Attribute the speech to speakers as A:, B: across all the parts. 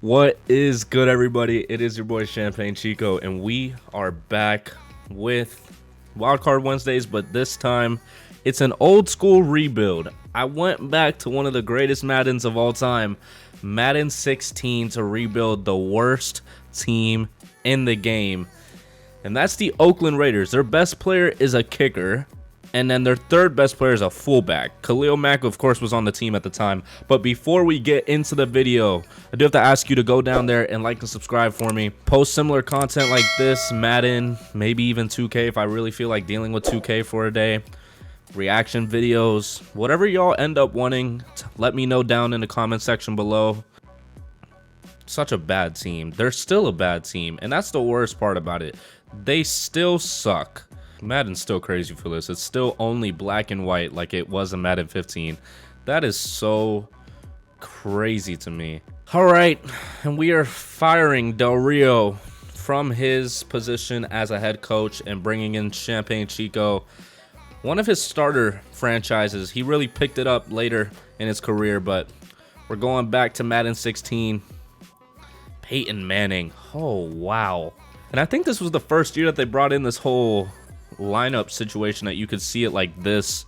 A: What is good, everybody? It is your boy Champagne Chico, and we are back with Wildcard Wednesdays, but this time it's an old school rebuild. I went back to one of the greatest Maddens of all time, Madden 16, to rebuild the worst team in the game, and that's the Oakland Raiders. Their best player is a kicker, and then their third best player is a fullback. Khalil Mack, of course, was on the team at the time. But before we get into the video, I do have to ask you to go down there and like and subscribe for me. Post similar content like this, Madden, maybe even 2K if I really feel like dealing with 2K for a day. Reaction videos, whatever y'all end up wanting, let me know down in the comment section below. Such a bad team. They're still a bad team, and that's the worst part about it. They still suck. Madden's still crazy for this. It's still only black and white like it was in Madden 15. That is so crazy to me. All right, and we are firing Del Rio from his position as a head coach and bringing in Champagne Chico. One of his starter franchises. He really picked it up later in his career, but we're going back to Madden 16. Peyton Manning. Oh, wow. And I think this was the first year that they brought in this whole lineup situation that you could see it like this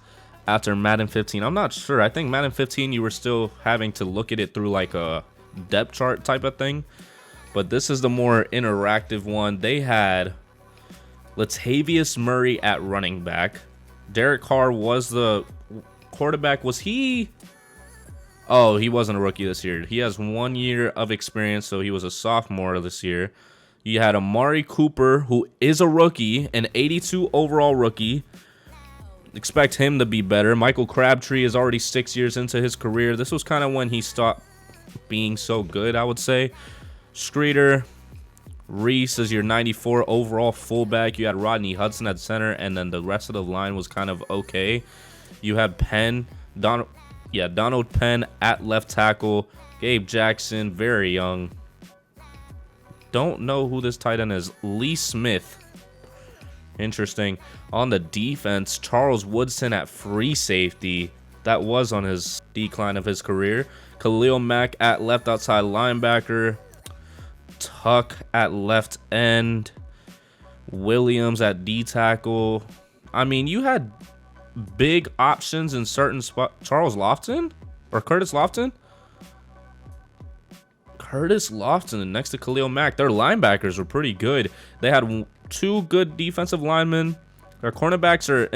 A: after Madden 15. I'm not sure. I think Madden 15 you were still having to look at it through like a depth chart type of thing, but this is the more interactive one. They had Latavius Murray at running back. Derek Carr was the quarterback. Was he? Oh, he wasn't a rookie this year. He has 1 year of experience, so he was a sophomore this year. You had Amari Cooper, who is a rookie, an 82 overall rookie. Expect him to be better. Michael Crabtree is already 6 years into his career. This was kind of when he stopped being so good, I would say. Streeter, Reese is your 94 overall fullback. You had Rodney Hudson at center, and then the rest of the line was kind of okay. You had Penn, Donald Penn at left tackle. Gabe Jackson, very young. Don't know who this tight end is. Lee Smith. Interesting. On the defense, Charles Woodson at free safety. That was on his decline of his career. Khalil Mack at left outside linebacker. Tuck at left end. Williams at D tackle. I mean, you had big options in certain spots. Charles Lofton? Or Curtis Lofton? Curtis Lofton next to Khalil Mack. Their linebackers were pretty good. They had two good defensive linemen. Their cornerbacks are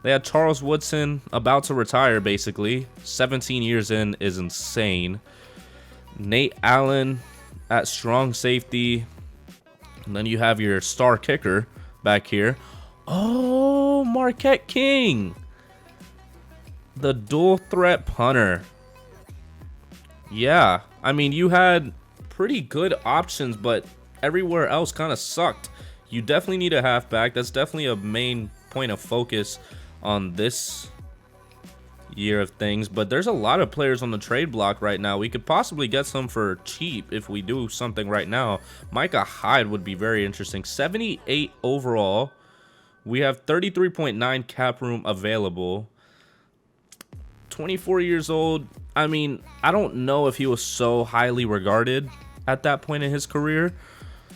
A: They had Charles Woodson about to retire, basically. 17 years in is insane. Nate Allen at strong safety. And then you have your star kicker back here. Oh, Marquette King. The dual threat punter. Yeah, I mean, you had pretty good options, but everywhere else kind of sucked. You definitely need a halfback. That's definitely a main point of focus on this year of things, but there's a lot of players on the trade block right now. We could possibly get some for cheap if we do something right now. Micah Hyde would be very interesting. 78 overall. We have 33.9 cap room available. 24 years old. I mean, I don't know if he was so highly regarded at that point in his career.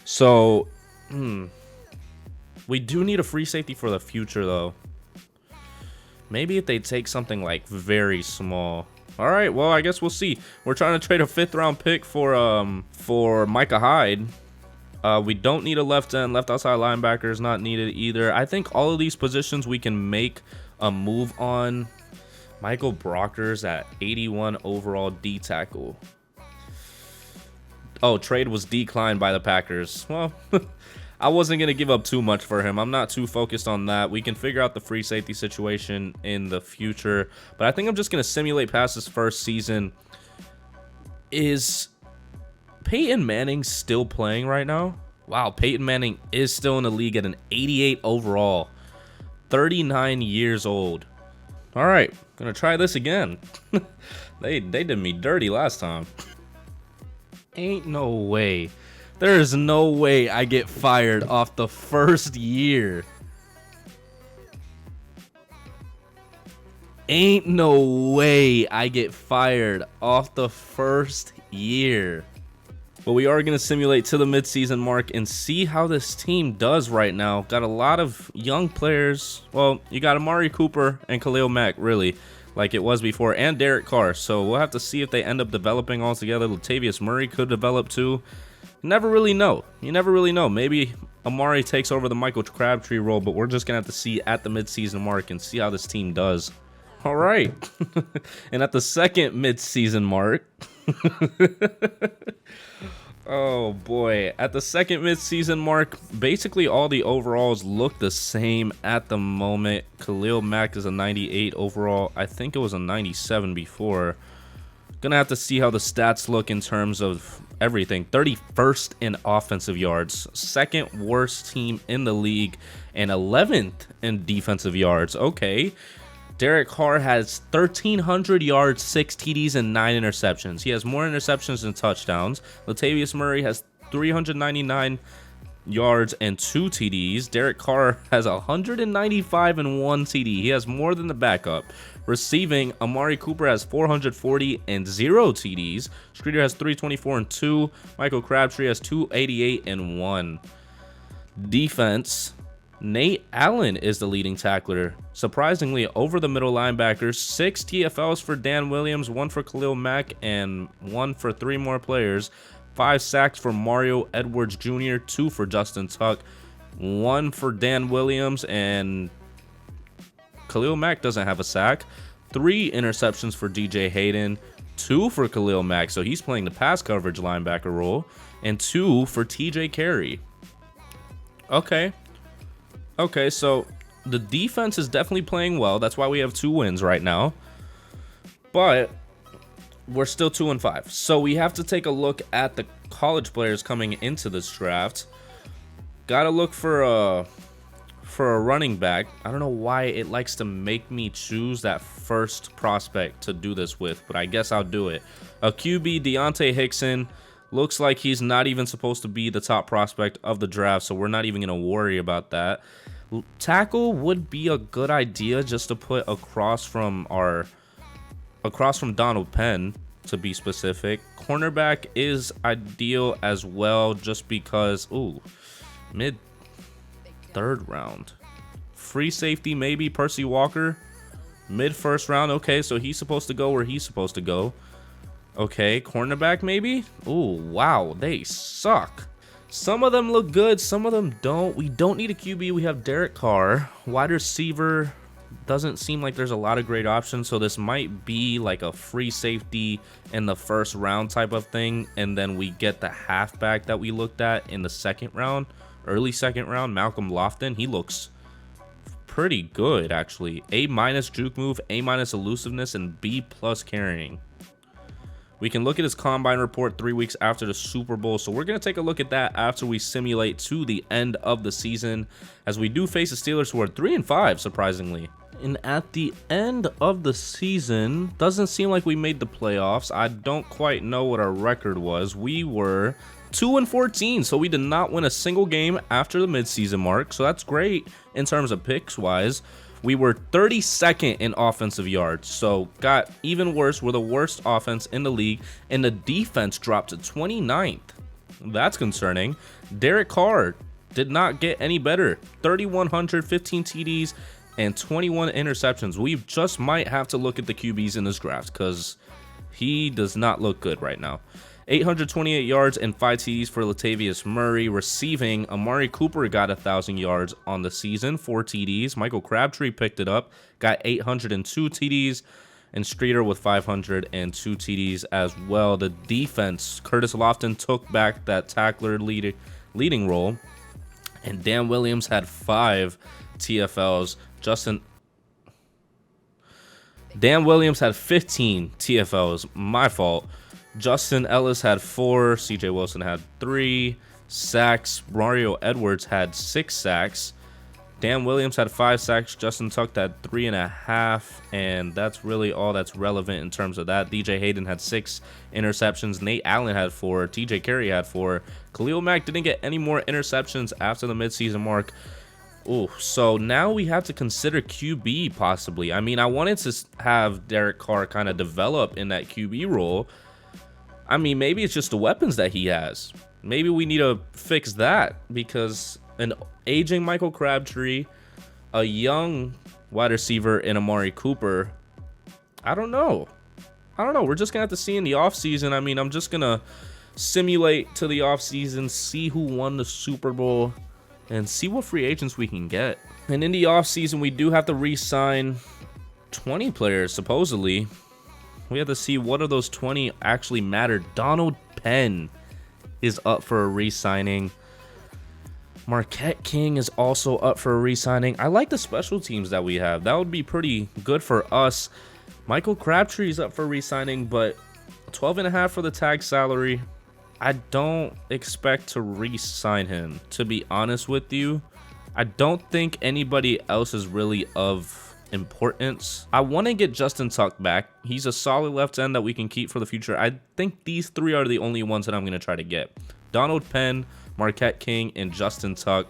A: So, we do need a free safety for the future, though. Maybe if they take something like very small. All right, well, I guess we'll see. We're trying to trade a 5th round pick for Micah Hyde. We don't need a left end. Left outside linebacker is not needed either. I think all of these positions we can make a move on. Michael Brockers at 81 overall D tackle. Oh, trade was declined by the Packers. Well, I wasn't going to give up too much for him. I'm not too focused on that. We can figure out the free safety situation in the future. But I think I'm just going to simulate past this first season. Is Peyton Manning still playing right now? Wow, Peyton Manning is still in the league at an 88 overall. 39 years old. All right, gonna try this again. They did me dirty last time. Ain't no way. There is no way I get fired off the first year. Ain't no way I get fired off the first year. But we are going to simulate to the midseason mark and see how this team does right now. Got a lot of young players. Well, you got Amari Cooper and Khalil Mack, really, like it was before, and Derek Carr. So we'll have to see if they end up developing all together. Latavius Murray could develop too. You never really know. You never really know. Maybe Amari takes over the Michael Crabtree role, but we're just going to have to see at the midseason mark and see how this team does. All right. And at the second midseason mark... Oh boy, at the second midseason mark, basically all the overalls look the same at the moment. Khalil Mack is a 98 overall. I think it was a 97 before. Gonna have to see how the stats look in terms of everything. 31st in offensive yards, second worst team in the league, and 11th in defensive yards. Okay. Derek Carr has 1,300 yards, 6 TDs, and 9 interceptions. He has more interceptions than touchdowns. Latavius Murray has 399 yards and 2 TDs. Derek Carr has 195 and 1 TD. He has more than the backup. Receiving, Amari Cooper has 440 and 0 TDs. Streeter has 324 and 2. Michael Crabtree has 288 and 1. Defense, Nate Allen is the leading tackler. Surprisingly, over the middle linebackers, 6 TFLs for Dan Williams, 1 for Khalil Mack, and 1 for 3 more players. 5 sacks for Mario Edwards Jr., 2 for Justin Tuck, 1 for Dan Williams, and Khalil Mack doesn't have a sack. 3 interceptions for DJ Hayden, 2 for Khalil Mack, so he's playing the pass coverage linebacker role, and 2 for TJ Carey. Okay, so the defense is definitely playing well. That's why we have 2 wins right now. But we're still 2-5. So we have to take a look at the college players coming into this draft. Gotta look for a running back. I don't know why it likes to make me choose that first prospect to do this with, but I guess I'll do it. A QB, Deontay Hickson. Looks like he's not even supposed to be the top prospect of the draft, so we're not even going to worry about that. Tackle would be a good idea just to put across from Donald Penn, to be specific. Cornerback is ideal as well, just because, mid third round. Free safety, maybe Percy Walker. Mid first round. Okay, so he's supposed to go where he's supposed to go. Okay, cornerback maybe? Ooh, wow, they suck. Some of them look good, some of them don't. We don't need a QB, we have Derek Carr. Wide receiver, doesn't seem like there's a lot of great options, so this might be like a free safety in the first round type of thing, and then we get the halfback that we looked at in the second round, early second round, Malcolm Lofton. He looks pretty good, actually. A- juke move, A- elusiveness, and B+ carrying. We can look at his combine report 3 weeks after the Super Bowl, so we're going to take a look at that after we simulate to the end of the season, as we do face the Steelers, who are 3-5, surprisingly. And at the end of the season, doesn't seem like we made the playoffs. I don't quite know what our record was. We were 2-14, so we did not win a single game after the midseason mark, so that's great in terms of picks-wise. We were 32nd in offensive yards, so got even worse. We're the worst offense in the league, and the defense dropped to 29th. That's concerning. Derek Carr did not get any better. 3,100, 15 TDs, and 21 interceptions. We just might have to look at the QBs in this draft, because he does not look good right now. 828 yards and 5 TDs for Latavius Murray. Receiving, Amari Cooper got 1,000 yards on the season, 4 TDs. Michael Crabtree picked it up, got 802 TDs. And Streeter with 502 TDs as well. The defense, Curtis Lofton took back that tackler leading role. And Dan Williams had 5 TFLs. Dan Williams had 15 TFLs. My fault. Justin Ellis had 4, CJ Wilson had 3 sacks, Mario Edwards had 6 sacks, Dan Williams had 5 sacks, Justin Tuck had 3.5, and that's really all that's relevant in terms of that. DJ Hayden had 6 interceptions, Nate Allen had 4, TJ Carey had 4, Khalil Mack didn't get any more interceptions after the midseason mark. Oh, so now we have to consider QB possibly. I mean, I wanted to have Derek Carr kind of develop in that QB role, I mean, maybe it's just the weapons that he has. Maybe we need to fix that, because an aging Michael Crabtree, a young wide receiver in Amari Cooper, I don't know. We're just going to have to see in the offseason. I mean, I'm just going to simulate to the offseason, see who won the Super Bowl, and see what free agents we can get. And in the offseason, we do have to re-sign 20 players, supposedly. We have to see what of those 20 actually matter. Donald Penn is up for a re-signing. Marquette King is also up for a re-signing. I like the special teams that we have. That would be pretty good for us. Michael Crabtree is up for re-signing, but 12.5 for the tag salary. I don't expect to re-sign him, to be honest with you. I don't think anybody else is really of importance. I want to get Justin Tuck back. He's a solid left end that we can keep for the future. I think these three are the only ones that I'm going to try to get. Donald Penn, Marquette King, and Justin Tuck.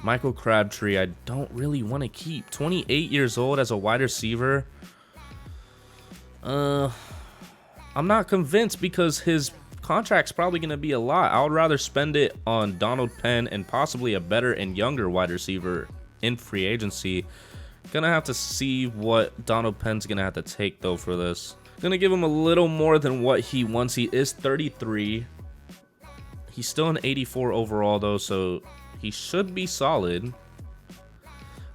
A: Michael Crabtree, I don't really want to keep. 28 years old as a wide receiver. I'm not convinced, because his contract's probably going to be a lot. I would rather spend it on Donald Penn and possibly a better and younger wide receiver in free agency. Gonna have to see what Donald Penn's gonna have to take though for this. Gonna give him a little more than what he wants. He is 33. He's still an 84 overall though, so he should be solid.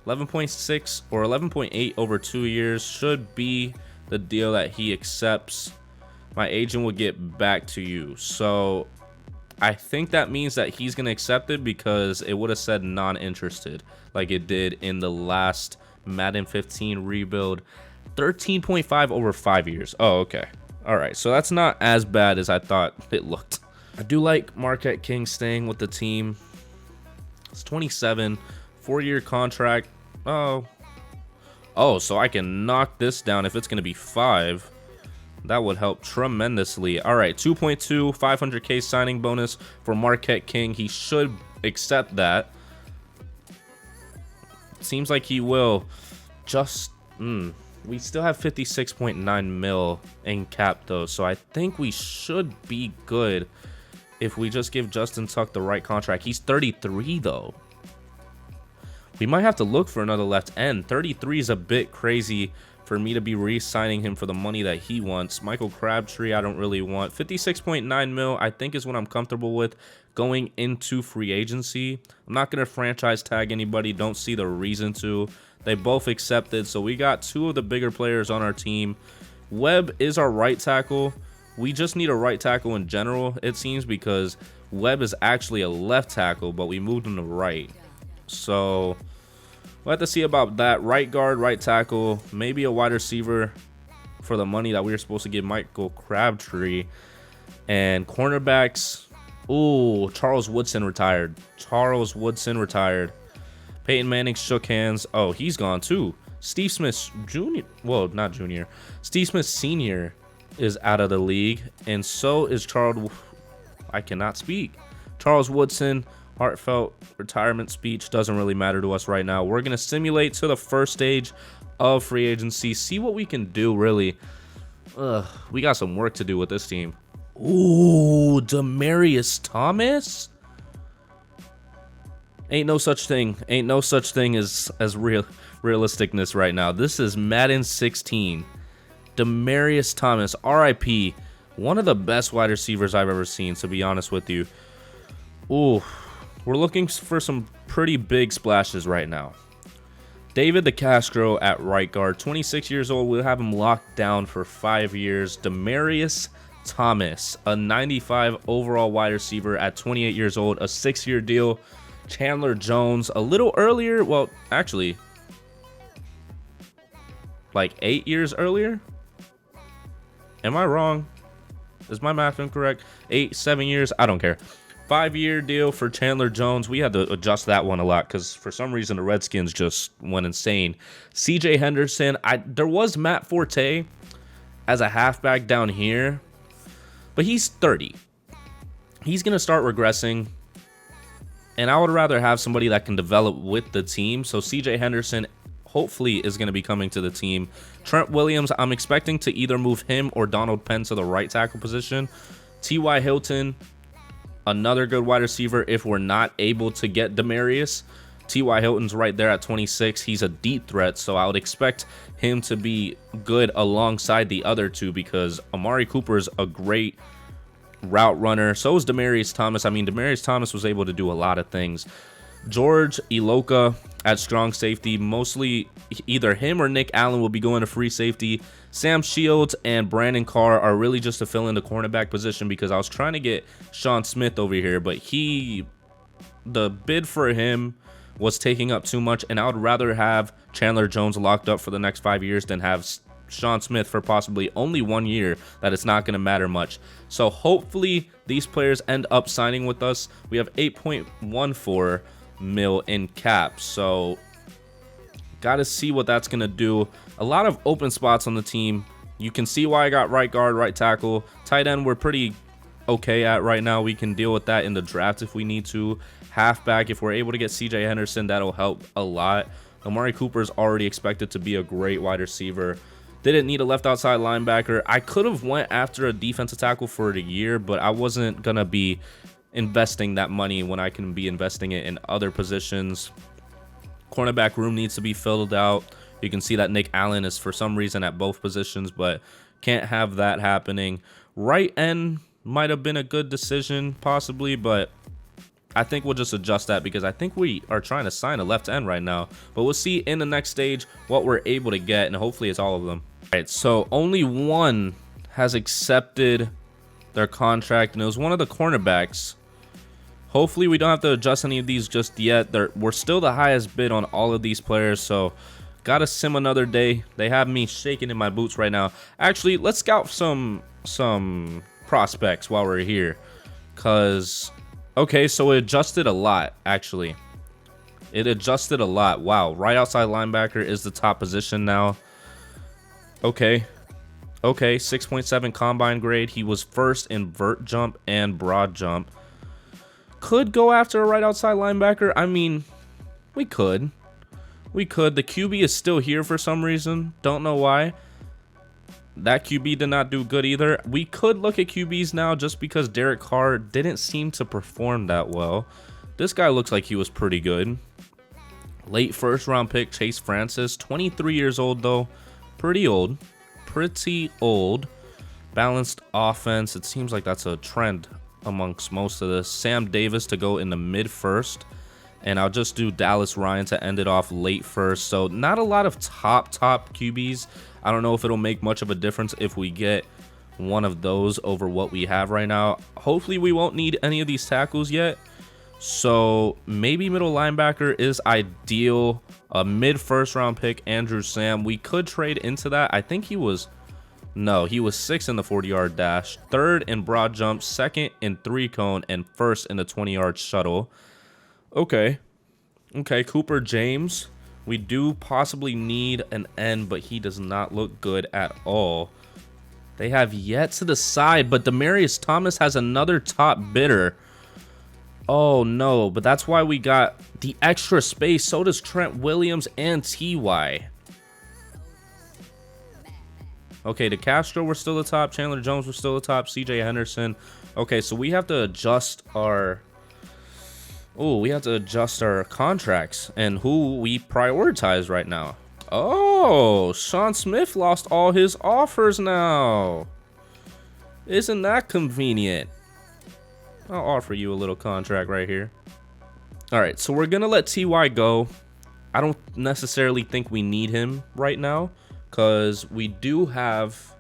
A: 11.6 or 11.8 over 2 years should be the deal that he accepts. My agent will get back to you. So I think that means that he's going to accept it, because it would have said non-interested like it did in the last Madden 15 rebuild. 13.5 over 5 years. Oh, okay. All right. So that's not as bad as I thought it looked. I do like Marquette King staying with the team. It's 27, 4-year contract. Oh, so I can knock this down if it's going to be 5. That would help tremendously. All right, 2.2, 500K signing bonus for Marquette King. He should accept that. Seems like he will. We still have 56.9 mil in cap though, so I think we should be good if we just give Justin Tuck the right contract. He's 33 though. We might have to look for another left end. 33 is a bit crazy for me to be re-signing him for the money that he wants. Michael Crabtree, I don't really want. 56.9 mil, I think, is what I'm comfortable with going into free agency. I'm not going to franchise tag anybody. Don't see the reason to. They both accepted, so we got 2 of the bigger players on our team. Webb is our right tackle. We just need a right tackle in general, it seems, because Webb is actually a left tackle, but we moved him to right. So we'll have to see about that. Right guard, right tackle, maybe a wide receiver for the money that we were supposed to give Michael Crabtree. And cornerbacks, ooh, Charles Woodson retired. Peyton Manning shook hands. Oh, he's gone too. Steve Smith Jr., well, not Jr., Steve Smith Sr. is out of the league. And so is I cannot speak. Charles Woodson. Heartfelt retirement speech. Doesn't really matter to us right now. We're going to simulate to the first stage of free agency. See what we can do, really. We got some work to do with this team. Ooh, Demaryius Thomas? Ain't no such thing. Ain't no such thing as realisticness right now. This is Madden 16. Demaryius Thomas, RIP. One of the best wide receivers I've ever seen, to be honest with you. Ooh. We're looking for some pretty big splashes right now. David the Castro at right guard, 26 years old. We'll have him locked down for 5 years. Demaryius Thomas, a 95 overall wide receiver at 28 years old, a 6-year deal. Chandler Jones, a little earlier. Well, actually, like 8 years earlier. Am I wrong? Is my math incorrect? 7 years? I don't care. 5-year deal for Chandler Jones. We had to adjust that one a lot because for some reason the Redskins just went insane. CJ Henderson. There was Matt Forte as a halfback down here, but he's 30. He's going to start regressing, and I would rather have somebody that can develop with the team. So CJ Henderson, hopefully is going to be coming to the team. Trent Williams, I'm expecting to either move him or Donald Penn to the right tackle position. T.Y. Hilton, another good wide receiver if we're not able to get Demarius. T.Y. Hilton's right there at 26. He's a deep threat, so I would expect him to be good alongside the other two because Amari Cooper's a great route runner. So is Demarius Thomas. I mean, Demarius Thomas was able to do a lot of things. George Iloka at strong safety. Mostly either him or Nick Allen will be going to free safety. Sam Shields and Brandon Carr are really just to fill in the cornerback position because I was trying to get Sean Smith over here, but the bid for him was taking up too much, and I would rather have Chandler Jones locked up for the next 5 years than have Sean Smith for possibly only 1 year that it's not going to matter much. So hopefully these players end up signing with us. We have 8.14 mil in cap, so got to see what that's going to do. A lot of open spots on the team. You can see why I got right guard, right tackle. Tight end we're pretty okay at right now. We can deal with that in the draft if we need to. Halfback, if we're able to get CJ Henderson, that'll help a lot. Amari Cooper's already expected to be a great wide receiver. Didn't need a left outside linebacker. I could have went after a defensive tackle for the year, but I wasn't going to be investing that money when I can be investing it in other positions. Cornerback room needs to be filled out. You can see that Nick Allen is for some reason at both positions, but can't have that happening. Right end might have been a good decision possibly, but I think we'll just adjust that because I think we are trying to sign a left end right now. But we'll see in the next stage what we're able to get, and hopefully it's all of them. All right, so only one has accepted their contract, and it was one of the cornerbacks. Hopefully we don't have to adjust any of these just yet. We're still the highest bid on all of these players, so gotta sim another day. They have me shaking in my boots right now. Actually, let's scout some prospects while we're here, because okay, so it adjusted a lot, actually. It adjusted a lot. Wow, right outside linebacker is the top position now. Okay, 6.7 combine grade. He was first in vert jump and broad jump. Could go after a right outside linebacker. I mean, we could. The QB is still here for some reason. Don't know why. That QB did not do good either. We could look at QBs now just because Derek Carr didn't seem to perform that well. This guy looks like he was pretty good. Late first round pick, Chase Francis. 23 years old though. Pretty old. Balanced offense. It seems like that's a trend amongst most of this. Sam Davis to go in the mid first. And I'll just do Dallas Ryan to end it off late first. So not a lot of top QBs. I don't know if it'll make much of a difference if we get one of those over what we have right now. Hopefully we won't need any of these tackles yet. So maybe middle linebacker is ideal. A mid first round pick, Andrew Sam. We could trade into that. I think he was 6th in the 40-yard dash, 3rd in broad jump, 2nd in 3-cone, and 1st in the 20-yard shuttle. Okay, Cooper James. We do possibly need an end, but he does not look good at all. They have yet to decide, but Demarius Thomas has another top bidder. Oh no, but that's why we got the extra space. So does Trent Williams and T.Y. Okay, DeCastro, we're still the top. Chandler Jones, we're still the top. CJ Henderson. Okay, so we have to adjust our... Oh, we have to adjust our contracts and who we prioritize right now. Oh, Sean Smith lost all his offers now. Isn't that convenient? I'll offer you a little contract right here. All right, so we're going to let T.Y. go. I don't necessarily think we need him right now because we do have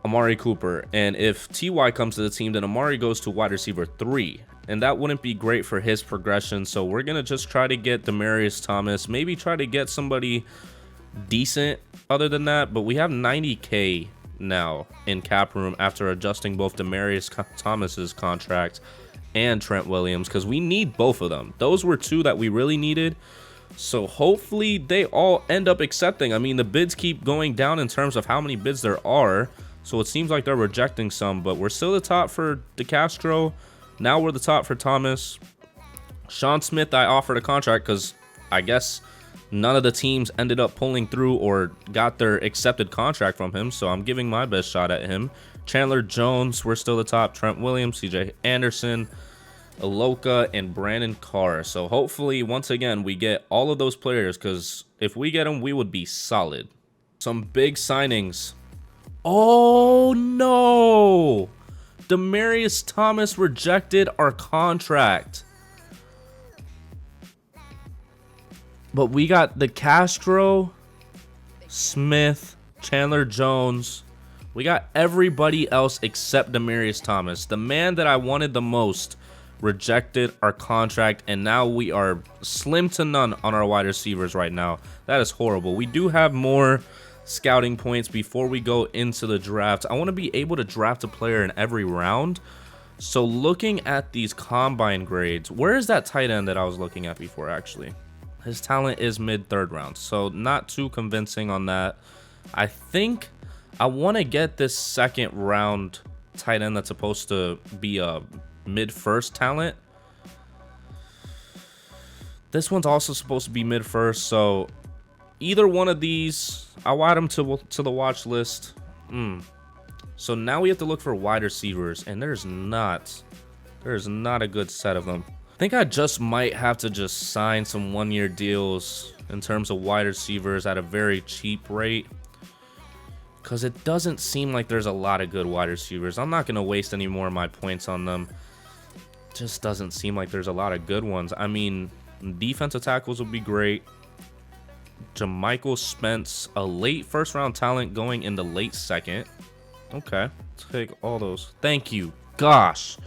A: Amari Cooper. And if T.Y. comes to the team, then Amari goes to wide receiver 3. And that wouldn't be great for his progression. So we're going to just try to get Demarius Thomas. Maybe try to get somebody decent other than that. But we have $90K now in cap room after adjusting both Demarius Thomas's contract and Trent Williams. Because we need both of them. Those were two that we really needed. So hopefully they all end up accepting. I mean, the bids keep going down in terms of how many bids there are. So it seems like they're rejecting some. But we're still the top for DeCastro. Now we're the top for Thomas. Sean Smith, I offered a contract because I guess None of the teams ended up pulling through or got their accepted contract from him, so I'm giving my best shot at him. Chandler Jones, we're still the top. Trent Williams, CJ Anderson, Aloka, and Brandon Carr. So hopefully, once again, we get all of those players, because if we get them, we would be solid. Some big signings. Oh, no! Demaryius Thomas rejected our contract. But we got the Castro, Smith, Chandler Jones. We got everybody else except Demaryius Thomas. The man that I wanted the most rejected our contract, and now we are slim to none on our wide receivers right now. That is horrible. We do have more scouting points before we go into the draft. I want to be able to draft a player in every round. So looking at these combine grades, where is that tight end that I was looking at before actually? His talent is mid-third round, so not too convincing on that. I think I want to get this second round tight end that's supposed to be a mid-first talent. This one's also supposed to be mid-first, so either one of these, I'll add them to the watch list. So now we have to look for wide receivers, and there's not a good set of them. I think I just might have to just sign some one-year deals in terms of wide receivers at a very cheap rate, because it doesn't seem like there's a lot of good wide receivers. I'm not going to waste any more of my points on them. Just doesn't seem like there's a lot of good ones. I mean, defensive tackles would be great. Jamichael Spence, a late first-round talent going in the late second. Okay, take all those. Thank you. Gosh.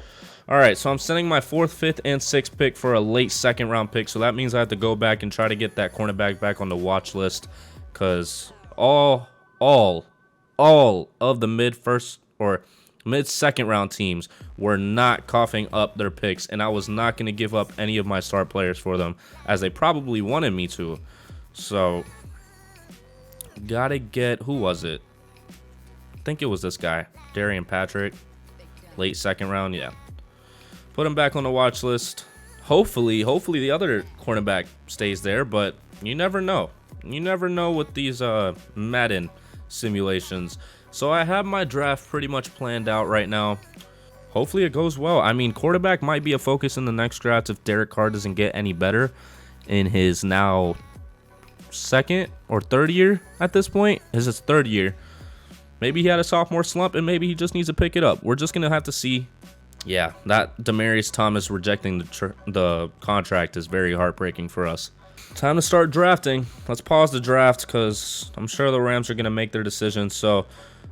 A: All right, so I'm sending my 4th, 5th, and 6th pick for a late second-round pick. So that means I have to go back and try to get that cornerback back on the watch list, because all of the mid-first or mid-second-round teams were not coughing up their picks, and I was not going to give up any of my star players for them, as they probably wanted me to. So, gotta get, who was it? I think it was this guy, Darian Patrick. Late second round, yeah. Put him back on the watch list. Hopefully the other cornerback stays there, but you never know. You never know with these Madden simulations. So I have my draft pretty much planned out right now. Hopefully it goes well. I mean, quarterback might be a focus in the next draft if Derek Carr doesn't get any better in his now second or third year at this point. This is his third year. Maybe he had a sophomore slump and maybe he just needs to pick it up. We're just going to have to see. Yeah, that Demaryius Thomas rejecting the contract is very heartbreaking for us. Time to start drafting. Let's pause the draft because I'm sure the Rams are going to make their decision. So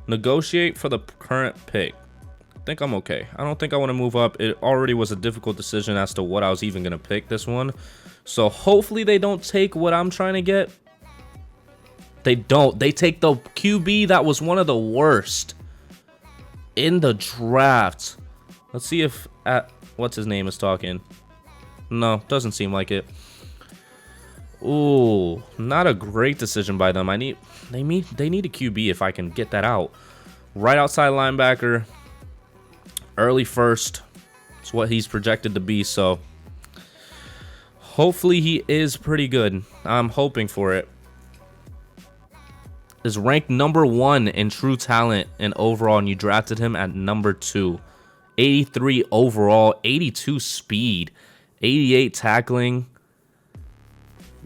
A: negotiate for the current pick. I think I'm okay. I don't think I want to move up. It already was a difficult decision as to what I was even going to pick this one. So hopefully they don't take what I'm trying to get. They don't. They take the QB that was one of the worst in the draft. Let's see if what's his name is talking. No, doesn't seem like it. Ooh, not a great decision by them. They need a QB if I can get that out. Right outside linebacker. Early first. It's what he's projected to be, so hopefully he is pretty good. I'm hoping for it. Is ranked number 1 in true talent and overall, and you drafted him at number 2. 83 overall, 82 speed, 88 tackling.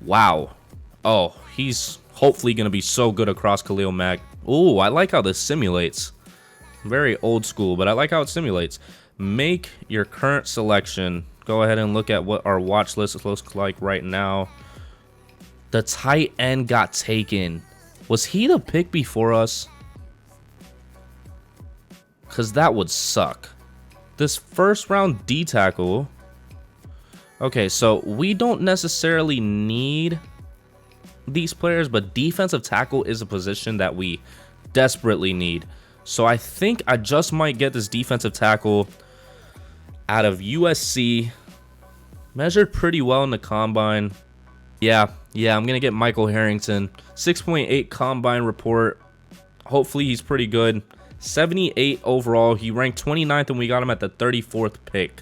A: Wow. Oh, he's hopefully going to be so good across Khalil Mack. Ooh, I like how this simulates. Very old school, but I like how it simulates. Make your current selection. Go ahead and look at what our watch list looks like right now. The tight end got taken. Was he the pick before us? Because that would suck. This first round D tackle. Okay, so we don't necessarily need these players, but defensive tackle is a position that we desperately need. So I think I just might get this defensive tackle out of USC. Measured pretty well in the combine. Yeah, I'm going to get Michael Harrington. 6.8 combine report. Hopefully he's pretty good. 78 overall. He ranked 29th and we got him at the 34th pick.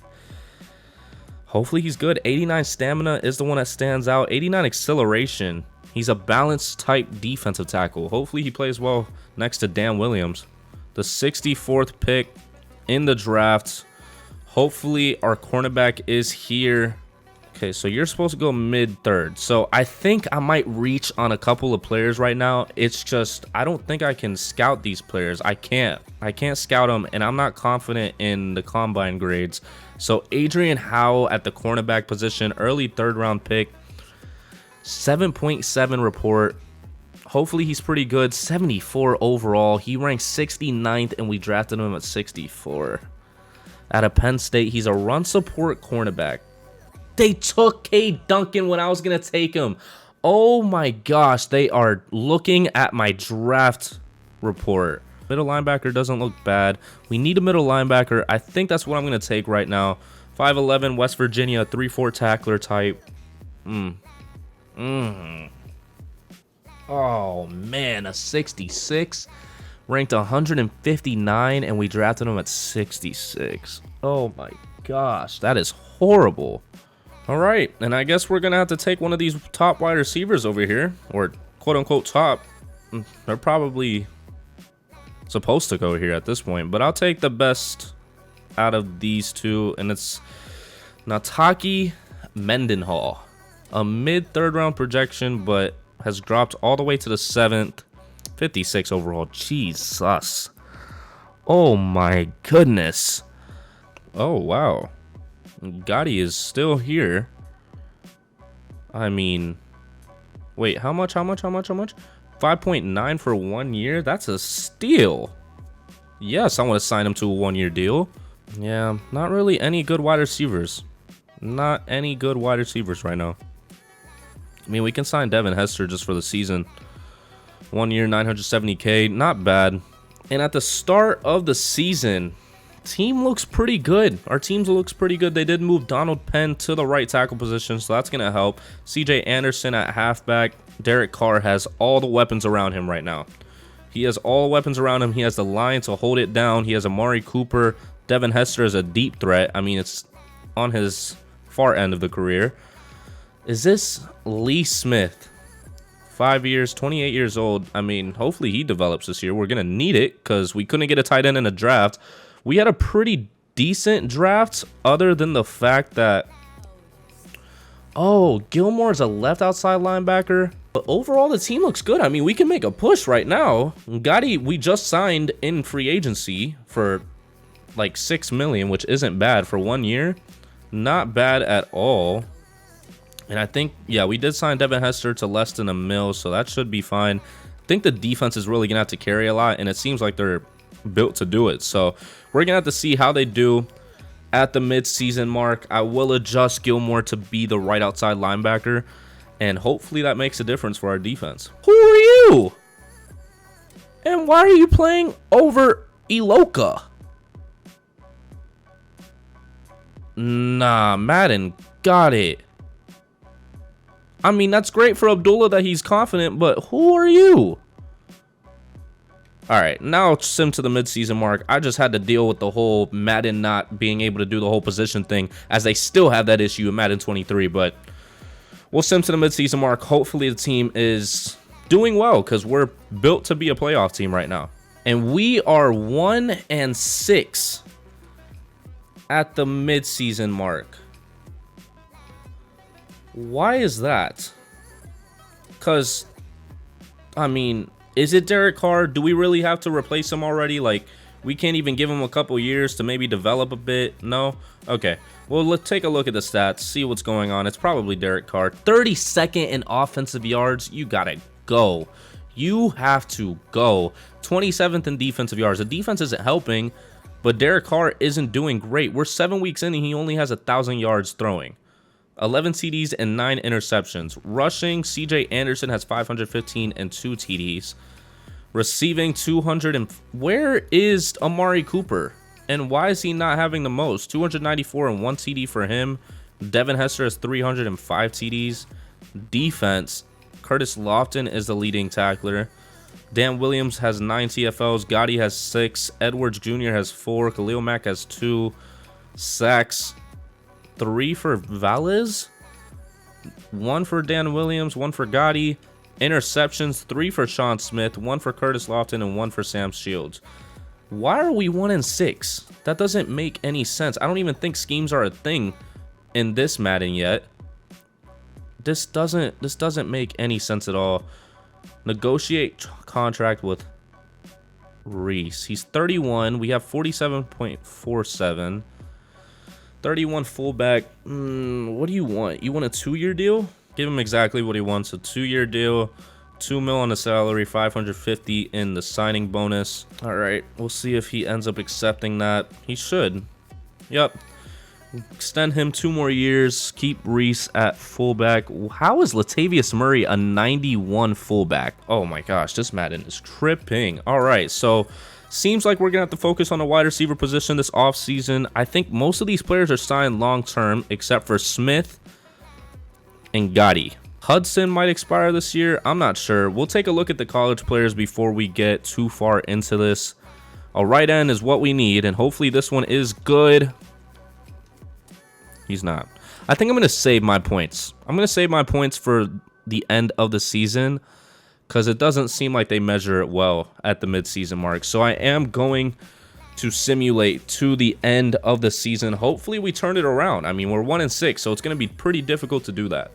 A: Hopefully he's good. 89 stamina is the one that stands out. 89 acceleration. He's a balanced type defensive tackle. Hopefully he plays well next to Dan Williams. The 64th pick in the draft. Hopefully our cornerback is here. Okay, so you're supposed to go mid-third. So I think I might reach on a couple of players right now. It's just I don't think I can scout these players. I can't scout them, and I'm not confident in the combine grades. So Adrian Howell at the cornerback position, early 3rd round pick, 7.7 report. Hopefully he's pretty good. 74 overall. He ranked 69th, and we drafted him at 64. Out of Penn State, he's a run support cornerback. They took Cade Duncan when I was going to take him. Oh my gosh, they are looking at my draft report. Middle linebacker doesn't look bad. We need a middle linebacker. I think that's what I'm going to take right now. 5'11", West Virginia, 3-4 tackler type. Oh man, a 66. Ranked 159, and we drafted him at 66. Oh my gosh, that is horrible. All right, and I guess we're going to have to take one of these top wide receivers over here, or quote-unquote top. They're probably supposed to go here at this point, but I'll take the best out of these two, and it's Nataki Mendenhall. A mid-3rd round projection, but has dropped all the way to the 7th. 56 overall. Jesus. Oh my goodness. Oh wow. Gotti is still here. I mean, wait, how much? 5.9 for 1 year? That's a steal. Yes, I want to sign him to a 1-year deal. Yeah, not really any good wide receivers. Not any good wide receivers right now. I mean, we can sign Devin Hester just for the season. 1 year, 970K, not bad. And at the start of the season, team looks pretty good. Our team looks pretty good. They did move Donald Penn to the right tackle position, so that's going to help. CJ Anderson at halfback. Derek Carr has all the weapons around him right now. He has all weapons around him. He has the line to hold it down. He has Amari Cooper. Devin Hester is a deep threat. I mean, it's on his far end of the career. Is this Lee Smith? 5 years, 28 years old. I mean, hopefully he develops this year. We're going to need it because we couldn't get a tight end in a draft. We had a pretty decent draft other than the fact that, oh, Gilmore's a left outside linebacker. But overall, the team looks good. I mean, we can make a push right now. Gotti, we just signed in free agency for like $6 million, which isn't bad for 1 year. Not bad at all. And I think, yeah, we did sign Devin Hester to less than $1 million, so that should be fine. I think the defense is really going to have to carry a lot, and it seems like they're built to do it. So we're going to have to see how they do at the mid-season mark. I will adjust Gilmore to be the right outside linebacker, and hopefully that makes a difference for our defense. Who are you? And why are you playing over Iloka? Nah, Madden got it. I mean, that's great for Abdullah that he's confident, but who are you? All right, now sim to the midseason mark. I just had to deal with the whole Madden not being able to do the whole position thing, as they still have that issue in Madden 23, but we'll sim to the midseason mark. Hopefully the team is doing well because we're built to be a playoff team right now. And we are 1-6 at the midseason mark. Why is that? Because, I mean, is it Derek Carr? Do we really have to replace him already? Like, we can't even give him a couple years to maybe develop a bit? No? Okay. Well, let's take a look at the stats, see what's going on. It's probably Derek Carr. 32nd in offensive yards. You gotta go. You have to go. 27th in defensive yards. The defense isn't helping, but Derek Carr isn't doing great. We're 7 weeks in and he only has 1,000 yards throwing. 11 TDs and 9 interceptions. Rushing, CJ Anderson has 515 and 2 TDs. Receiving 200 and... Where is Amari Cooper? And why is he not having the most? 294 and 1 TD for him. Devin Hester has 305 TDs. Defense, Curtis Lofton is the leading tackler. Dan Williams has 9 TFLs. Gotti has 6. Edwards Jr. has 4. Khalil Mack has 2 sacks. 3 for Valles, 1 for Dan Williams, 1 for Gotti. Interceptions, 3 for Sean Smith, 1 for Curtis Lofton, and 1 for Sam Shields. Why are we 1-6? That doesn't make any sense. I don't even think schemes are a thing in this Madden yet. This doesn't make any sense at all. Negotiate contract with Reese. He's 31. We have 47.47. 31 fullback. What do you want? You want a 2-year deal? Give him exactly what he wants. A 2-year deal, $2 million on the salary, $550 in the signing bonus. All right, we'll see if he ends up accepting that. He should. Yep. Extend him 2 more years. Keep Reese at fullback. How is Latavius Murray a 91 fullback? Oh my gosh, this Madden is tripping. All right, so seems like we're gonna have to focus on the wide receiver position this offseason. I think most of these players are signed long term, except for Smith and Gotti. Hudson might expire this year. I'm not sure. We'll take a look at the college players before we get too far into this. A right end is what we need, and hopefully this one is good. He's not. I think I'm going to save my points. I'm going to save my points for the end of the season because it doesn't seem like they measure it well at the midseason mark. So I am going to simulate to the end of the season. Hopefully we turn it around. I mean, we're 1-6, so it's going to be pretty difficult to do that.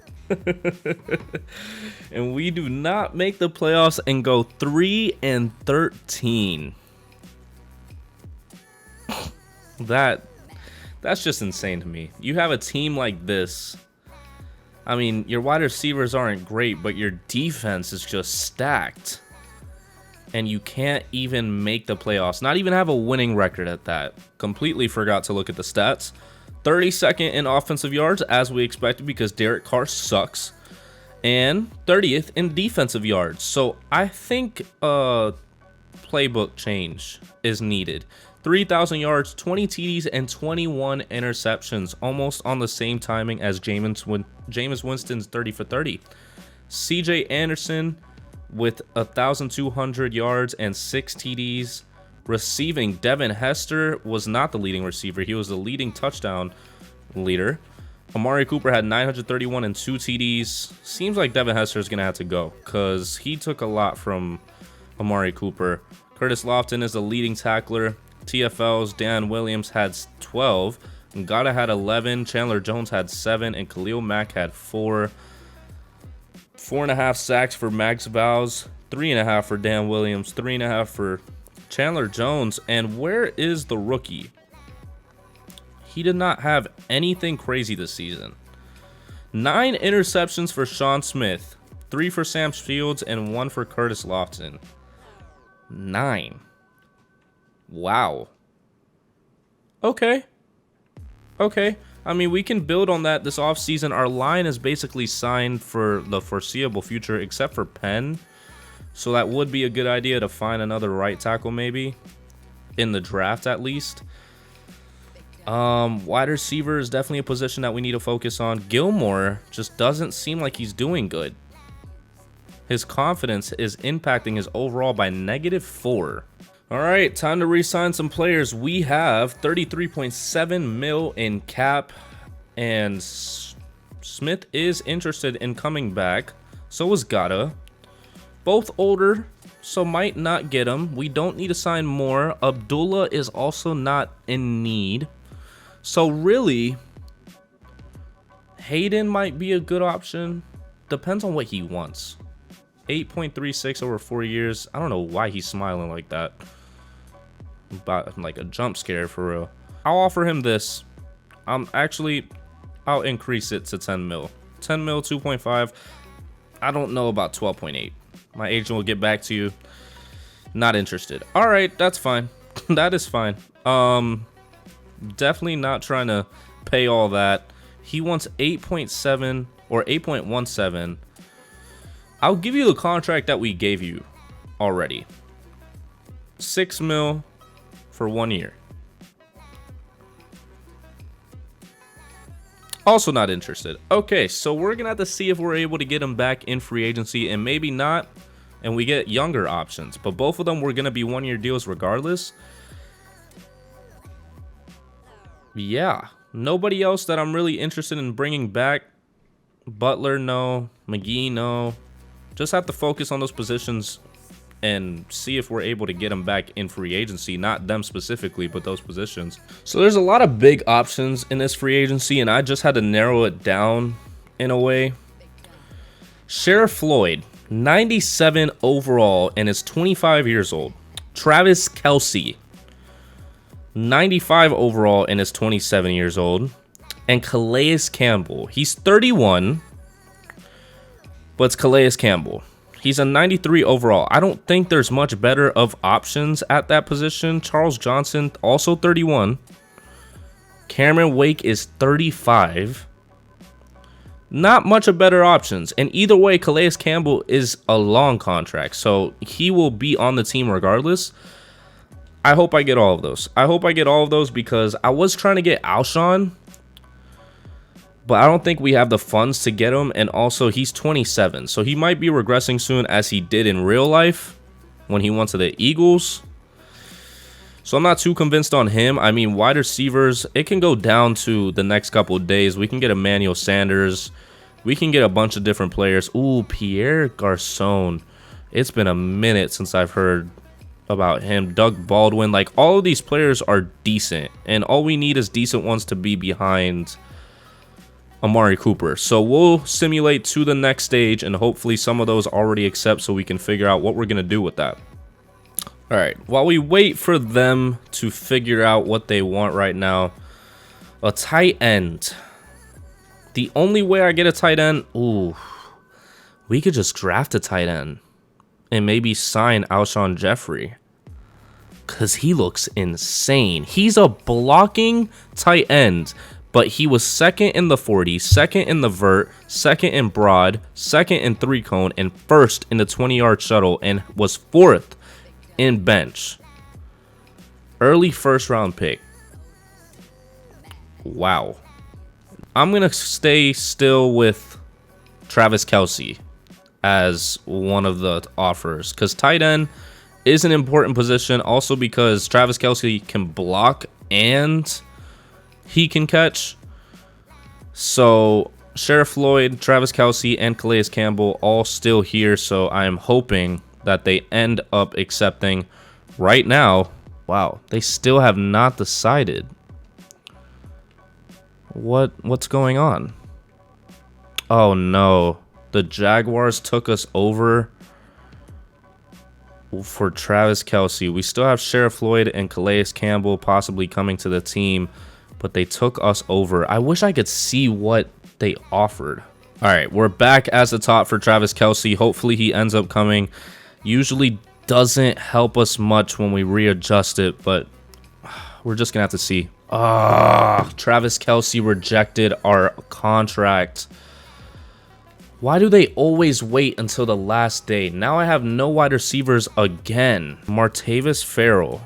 A: And we do not make the playoffs and go 3-13. That's just insane to me. You have a team like this. I mean, your wide receivers aren't great, but your defense is just stacked. And you can't even make the playoffs. Not even have a winning record at that. Completely forgot to look at the stats. 32nd in offensive yards, as we expected, because Derek Carr sucks. And 30th in defensive yards. So I think a playbook change is needed. 3,000 yards, 20 TDs, and 21 interceptions. Almost on the same timing as Jameis Winston's 30 for 30. CJ Anderson with 1,200 yards and 6 TDs. Receiving, Devin Hester was not the leading receiver. He was the leading touchdown leader. Amari Cooper had 931 and 2 TDs. Seems like Devin Hester is going to have to go because he took a lot from Amari Cooper. Curtis Lofton is the leading tackler. TFLs, Dan Williams had 12. Ngata had 11. Chandler Jones had 7. And Khalil Mack had 4. 4.5 sacks for Max Vowles. 3.5 for Dan Williams. 3.5 for Chandler Jones. And where is the rookie? He did not have anything crazy this season. 9 interceptions for Sean Smith. 3 for Sam Shields and 1 for Curtis Lofton. 9. Wow. Okay. I mean, we can build on that this offseason. Our line is basically signed for the foreseeable future, except for Penn. So that would be a good idea to find another right tackle, maybe. In the draft, at least. Wide receiver is definitely a position that we need to focus on. Gilmore just doesn't seem like he's doing good. His confidence is impacting his overall by -4. All right, time to re-sign some players. We have 33.7 mil in cap, and Smith is interested in coming back. So is Gata. Both older, so might not get him. We don't need to sign more. Abdullah is also not in need. So really, Hayden might be a good option. Depends on what he wants. 8.36 over 4 years. I don't know why he's smiling like that. About like a jump scare for real. I'll offer him this. I'll increase it to 10 mil. 10 mil, 2.5. I don't know about 12.8. My agent will get back to you. Not interested. All right, that's fine. That is fine. Definitely not trying to pay all that. He wants 8.7 or 8.17. I'll give you the contract that we gave you already. 6 mil for 1 year. Also not interested. Okay, so we're gonna have to see if we're able to get him back in free agency, and maybe not, and we get younger options. But both of them were gonna be 1 year deals regardless. Yeah, Nobody else that I'm really interested in bringing back. Butler, no. McGee, no. Just have to focus on those positions and see if we're able to get them back in free agency. Not them specifically, but those positions. So there's a lot of big options in this free agency, and I just had to narrow it down in a way. Sheriff Floyd, 97 overall, and is 25 years old. Travis Kelce, 95 overall, and is 27 years old. And Calais Campbell, he's 31, but it's Calais Campbell. He's a 93 overall. I don't think there's much better of options at that position. Charles Johnson, also 31. Cameron Wake is 35. Not much of better options. And either way, Calais Campbell is a long contract, so he will be on the team regardless. I hope I get all of those. I hope I get all of those because I was trying to get Alshon, but I don't think we have the funds to get him. And also, he's 27, so he might be regressing soon as he did in real life when he went to the Eagles. So I'm not too convinced on him. I mean, wide receivers, it can go down to the next couple of days. We can get Emmanuel Sanders. We can get a bunch of different players. Ooh, Pierre Garçon. It's been a minute since I've heard about him. Doug Baldwin. Like, all of these players are decent, and all we need is decent ones to be behind Amari Cooper. So we'll simulate to the next stage, and hopefully some of those already accept so we can figure out what we're going to do with that. All right, while we wait for them to figure out what they want right now, a tight end. The only way I get a tight end, ooh, we could just draft a tight end and maybe sign Alshon Jeffrey, because he looks insane. He's a blocking tight end, but he was second in the 40, second in the vert, second in broad, second in 3-cone, and first in the 20-yard shuttle, and was fourth in bench. Early first-round pick. Wow. I'm going to stay still with Travis Kelce as one of the offers, because tight end is an important position, also because Travis Kelce can block and he can catch. So Sheriff Floyd, Travis Kelce, and Calais Campbell all still here, so I'm hoping that they end up accepting. Right now, wow, they still have not decided what's going on. Oh no, the Jaguars took us over for Travis Kelce. We still have Sheriff Floyd and Calais Campbell possibly coming to the team, but they took us over. I wish I could see what they offered. All right, we're back as the top for Travis Kelce. Hopefully he ends up coming. Usually doesn't help us much when we readjust it, but we're just gonna have to see. Travis Kelce rejected our contract. Why do they always wait until the last day? Now I have no wide receivers again. Martavis Farrell.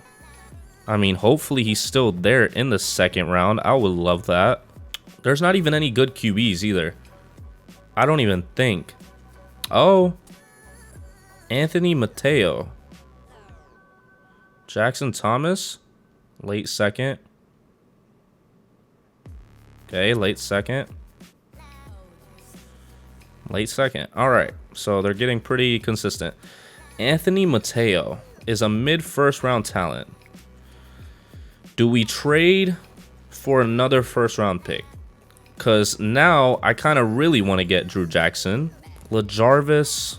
A: I mean, hopefully he's still there in the second round. I would love that. There's not even any good QBs either. I don't even think. Oh, Anthony Mateo. Jackson Thomas, late second. Okay, late second. Late second. All right, so they're getting pretty consistent. Anthony Mateo is a mid-first round talent. Do we trade for another first-round pick? Because now I kind of really want to get Drew Jackson. LaJarvis,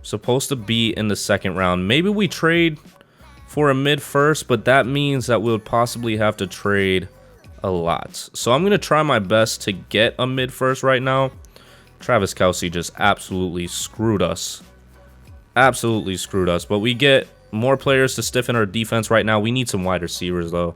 A: supposed to be in the second round. Maybe we trade for a mid-first, but that means that we would possibly have to trade a lot. So I'm going to try my best to get a mid-first right now. Travis Kelce just absolutely screwed us. Absolutely screwed us. But we get more players to stiffen our defense right now. We need some wide receivers, though.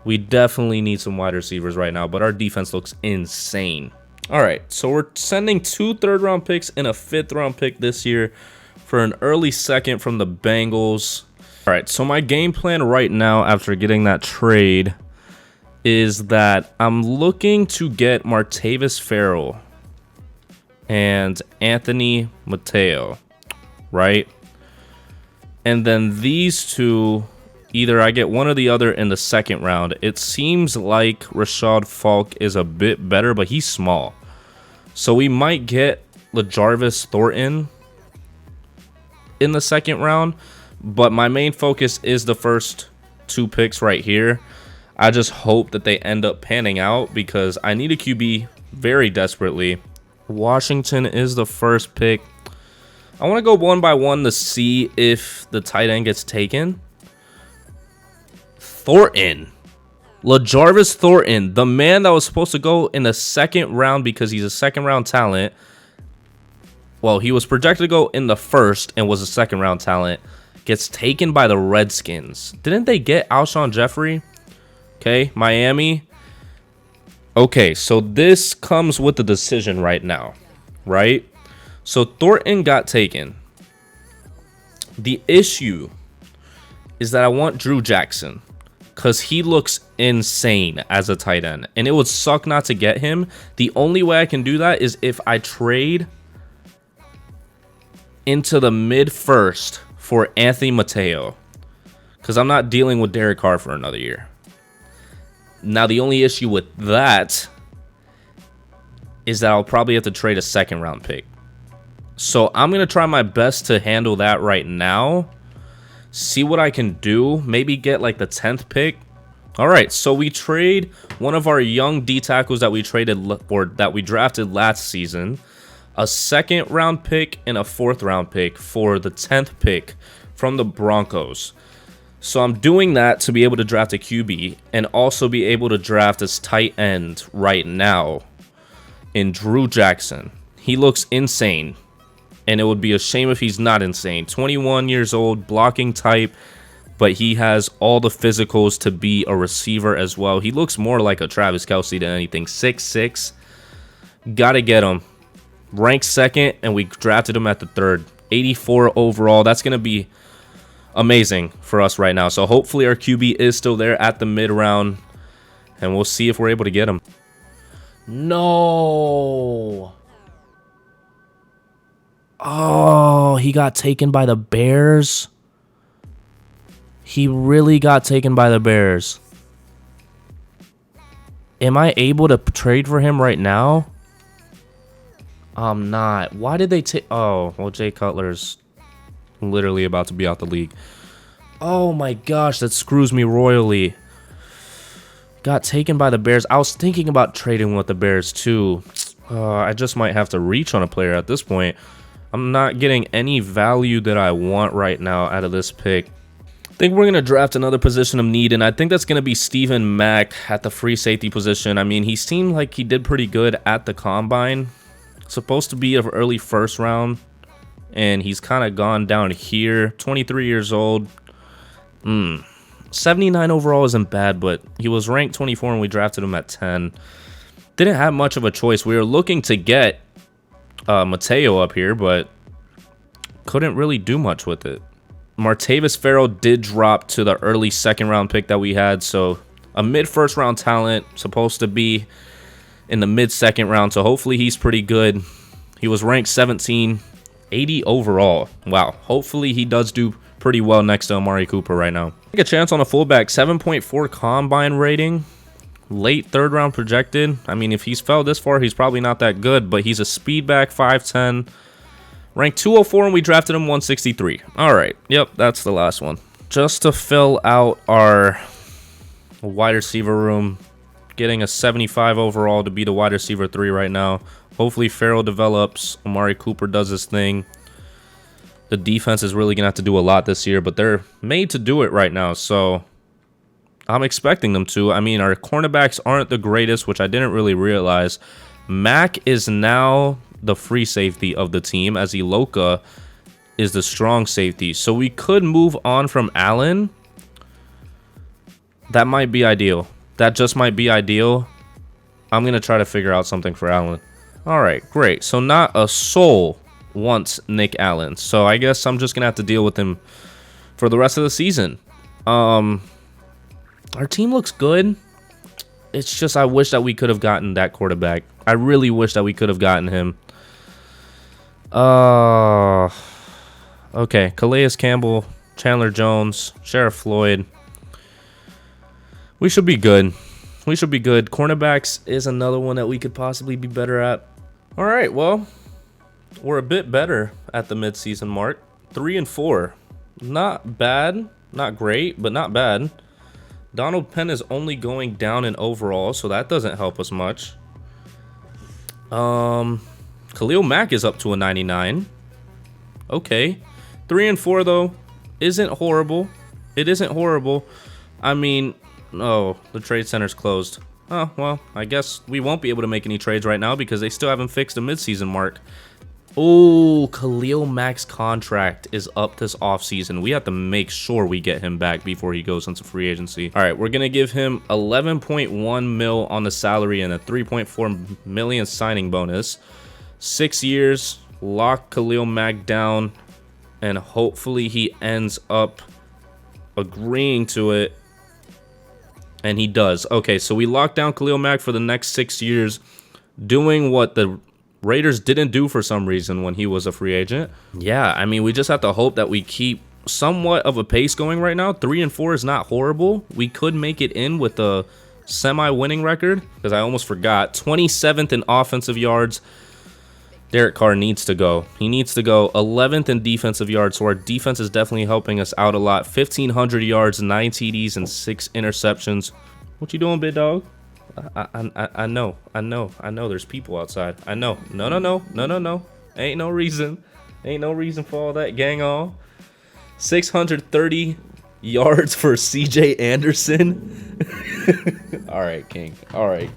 A: We definitely need some wide receivers right now, but our defense looks insane. All right, so we're sending 2 third-round picks and a 5th-round pick this year for an early second from the Bengals. All right, so my game plan right now after getting that trade is that I'm looking to get Martavis Farrell and Anthony Mateo, right? And then these two Either I get one or the other in the second round. It seems like Rashad Falk is a bit better, but he's small. So we might get LaJarvis Thornton in the second round. But my main focus is the first 2 picks right here. I just hope that they end up panning out because I need a QB very desperately. Washington is the first pick. I want to go one by one to see if the tight end gets taken. Thornton. LaJarvis Thornton, the man that was supposed to go in the second round because he's a second round talent. Well, he was projected to go in the first and was a second round talent. Gets taken by the Redskins. Didn't they get Alshon Jeffrey? Okay, Miami. Okay, so this comes with the decision right now, right? So Thornton got taken. The issue is that I want Drew Jackson because he looks insane as a tight end. And it would suck not to get him. The only way I can do that is if I trade into the mid-first for Anthony Mateo, because I'm not dealing with Derek Carr for another year. Now, the only issue with that is that I'll probably have to trade a second round pick. So I'm going to try my best to handle that right now. See what I can do. Maybe get like the 10th pick. All right, so we trade one of our young D tackles that we traded or that we drafted last season. A second round pick and a 4th round pick for the 10th pick from the Broncos. So I'm doing that to be able to draft a QB and also be able to draft as tight end right now in Drew Jackson. He looks insane, and it would be a shame if he's not insane. 21 years old, blocking type, but he has all the physicals to be a receiver as well. He looks more like a Travis Kelce than anything. 6'6". Gotta get him. Ranked second, and we drafted him at the 3rd. 84 overall. That's going to be amazing for us right now. So hopefully our QB is still there at the mid-round, and we'll see if we're able to get him. No. Oh, he got taken by the Bears. He really got taken by the Bears. Am I able to trade for him right now? I'm not. Why did they take... Oh, well, Jay Cutler's literally about to be out the league. Oh my gosh, that screws me royally. Got taken by the Bears. I was thinking about trading with the Bears too. I just might have to reach on a player at this point. I'm not getting any value that I want right now out of this pick. I think we're going to draft another position of need, and I think that's going to be Stephen Mack at the free safety position. I mean, he seemed like he did pretty good at the combine. Supposed to be an early 1st round, and he's kind of gone down here. 23 years old. 79 overall isn't bad, but he was ranked 24 and we drafted him at 10. Didn't have much of a choice. We were looking to get Mateo up here, but couldn't really do much with it. Martavis Farrell did drop to the early 2nd round pick that we had, so a mid-1st round talent, supposed to be in the mid-2nd round, so hopefully he's pretty good. He was ranked 17, 80 overall. Wow, hopefully he does do pretty well next to Amari Cooper right now. Take a chance on a fullback, 7.4 combine rating, late 3rd round projected. I mean, if he's fell this far, he's probably not that good, but he's a speed back, 5'10", ranked 204, and we drafted him 163. All right, yep, that's the last one. Just to fill out our wide receiver room, getting a 75 overall to be the wide receiver 3 right now. Hopefully Farrell develops, Amari Cooper does his thing. The defense is really going to have to do a lot this year, but they're made to do it right now, so I'm expecting them to. I mean, our cornerbacks aren't the greatest, which I didn't really realize. Mack is now the free safety of the team, as Iloka is the strong safety. So we could move on from Allen. That might be ideal. That just might be ideal. I'm going to try to figure out something for Allen. All right, great. So not a soul wants Nick Allen. So I guess I'm just going to have to deal with him for the rest of the season. Our team looks good. It's just I wish that we could have gotten that quarterback. I really wish that we could have gotten him. Okay, Calais Campbell, Chandler Jones, Sheriff Floyd. We should be good. We should be good. Cornerbacks is another one that we could possibly be better at. All right, well, we're a bit better at the midseason mark. 3-4. Not bad. Not great, but not bad. Donald Penn is only going down in overall, so that doesn't help us much. Khalil Mack is up to a 99. Okay. 3-4, though, isn't horrible. It isn't horrible. I mean, oh, the trade center's closed. Oh, well, I guess we won't be able to make any trades right now because they still haven't fixed the midseason mark. Oh, Khalil Mack's contract is up this offseason. We have to make sure we get him back before he goes into free agency. All right, we're going to give him 11.1 mil on the salary and a 3.4 million signing bonus. 6 years, lock Khalil Mack down, and hopefully he ends up agreeing to it. And he does. Okay, so we locked down Khalil Mack for the next 6 years, doing what the Raiders didn't do for some reason when he was a free agent. Yeah, I mean, we just have to hope that we keep somewhat of a pace going right now. 3-4 is not horrible. We could make it in with a semi-winning record, because I almost forgot. 27th in offensive yards. Derek Carr needs to go. He needs to go 11th in defensive yards, so our defense is definitely helping us out a lot. 1,500 yards, 9 TDs, and 6 interceptions. What you doing, big dog? I know. There's people outside. I know. No. Ain't no reason. Ain't no reason for all that, gang all. 630 yards for CJ Anderson. All right, King. All right.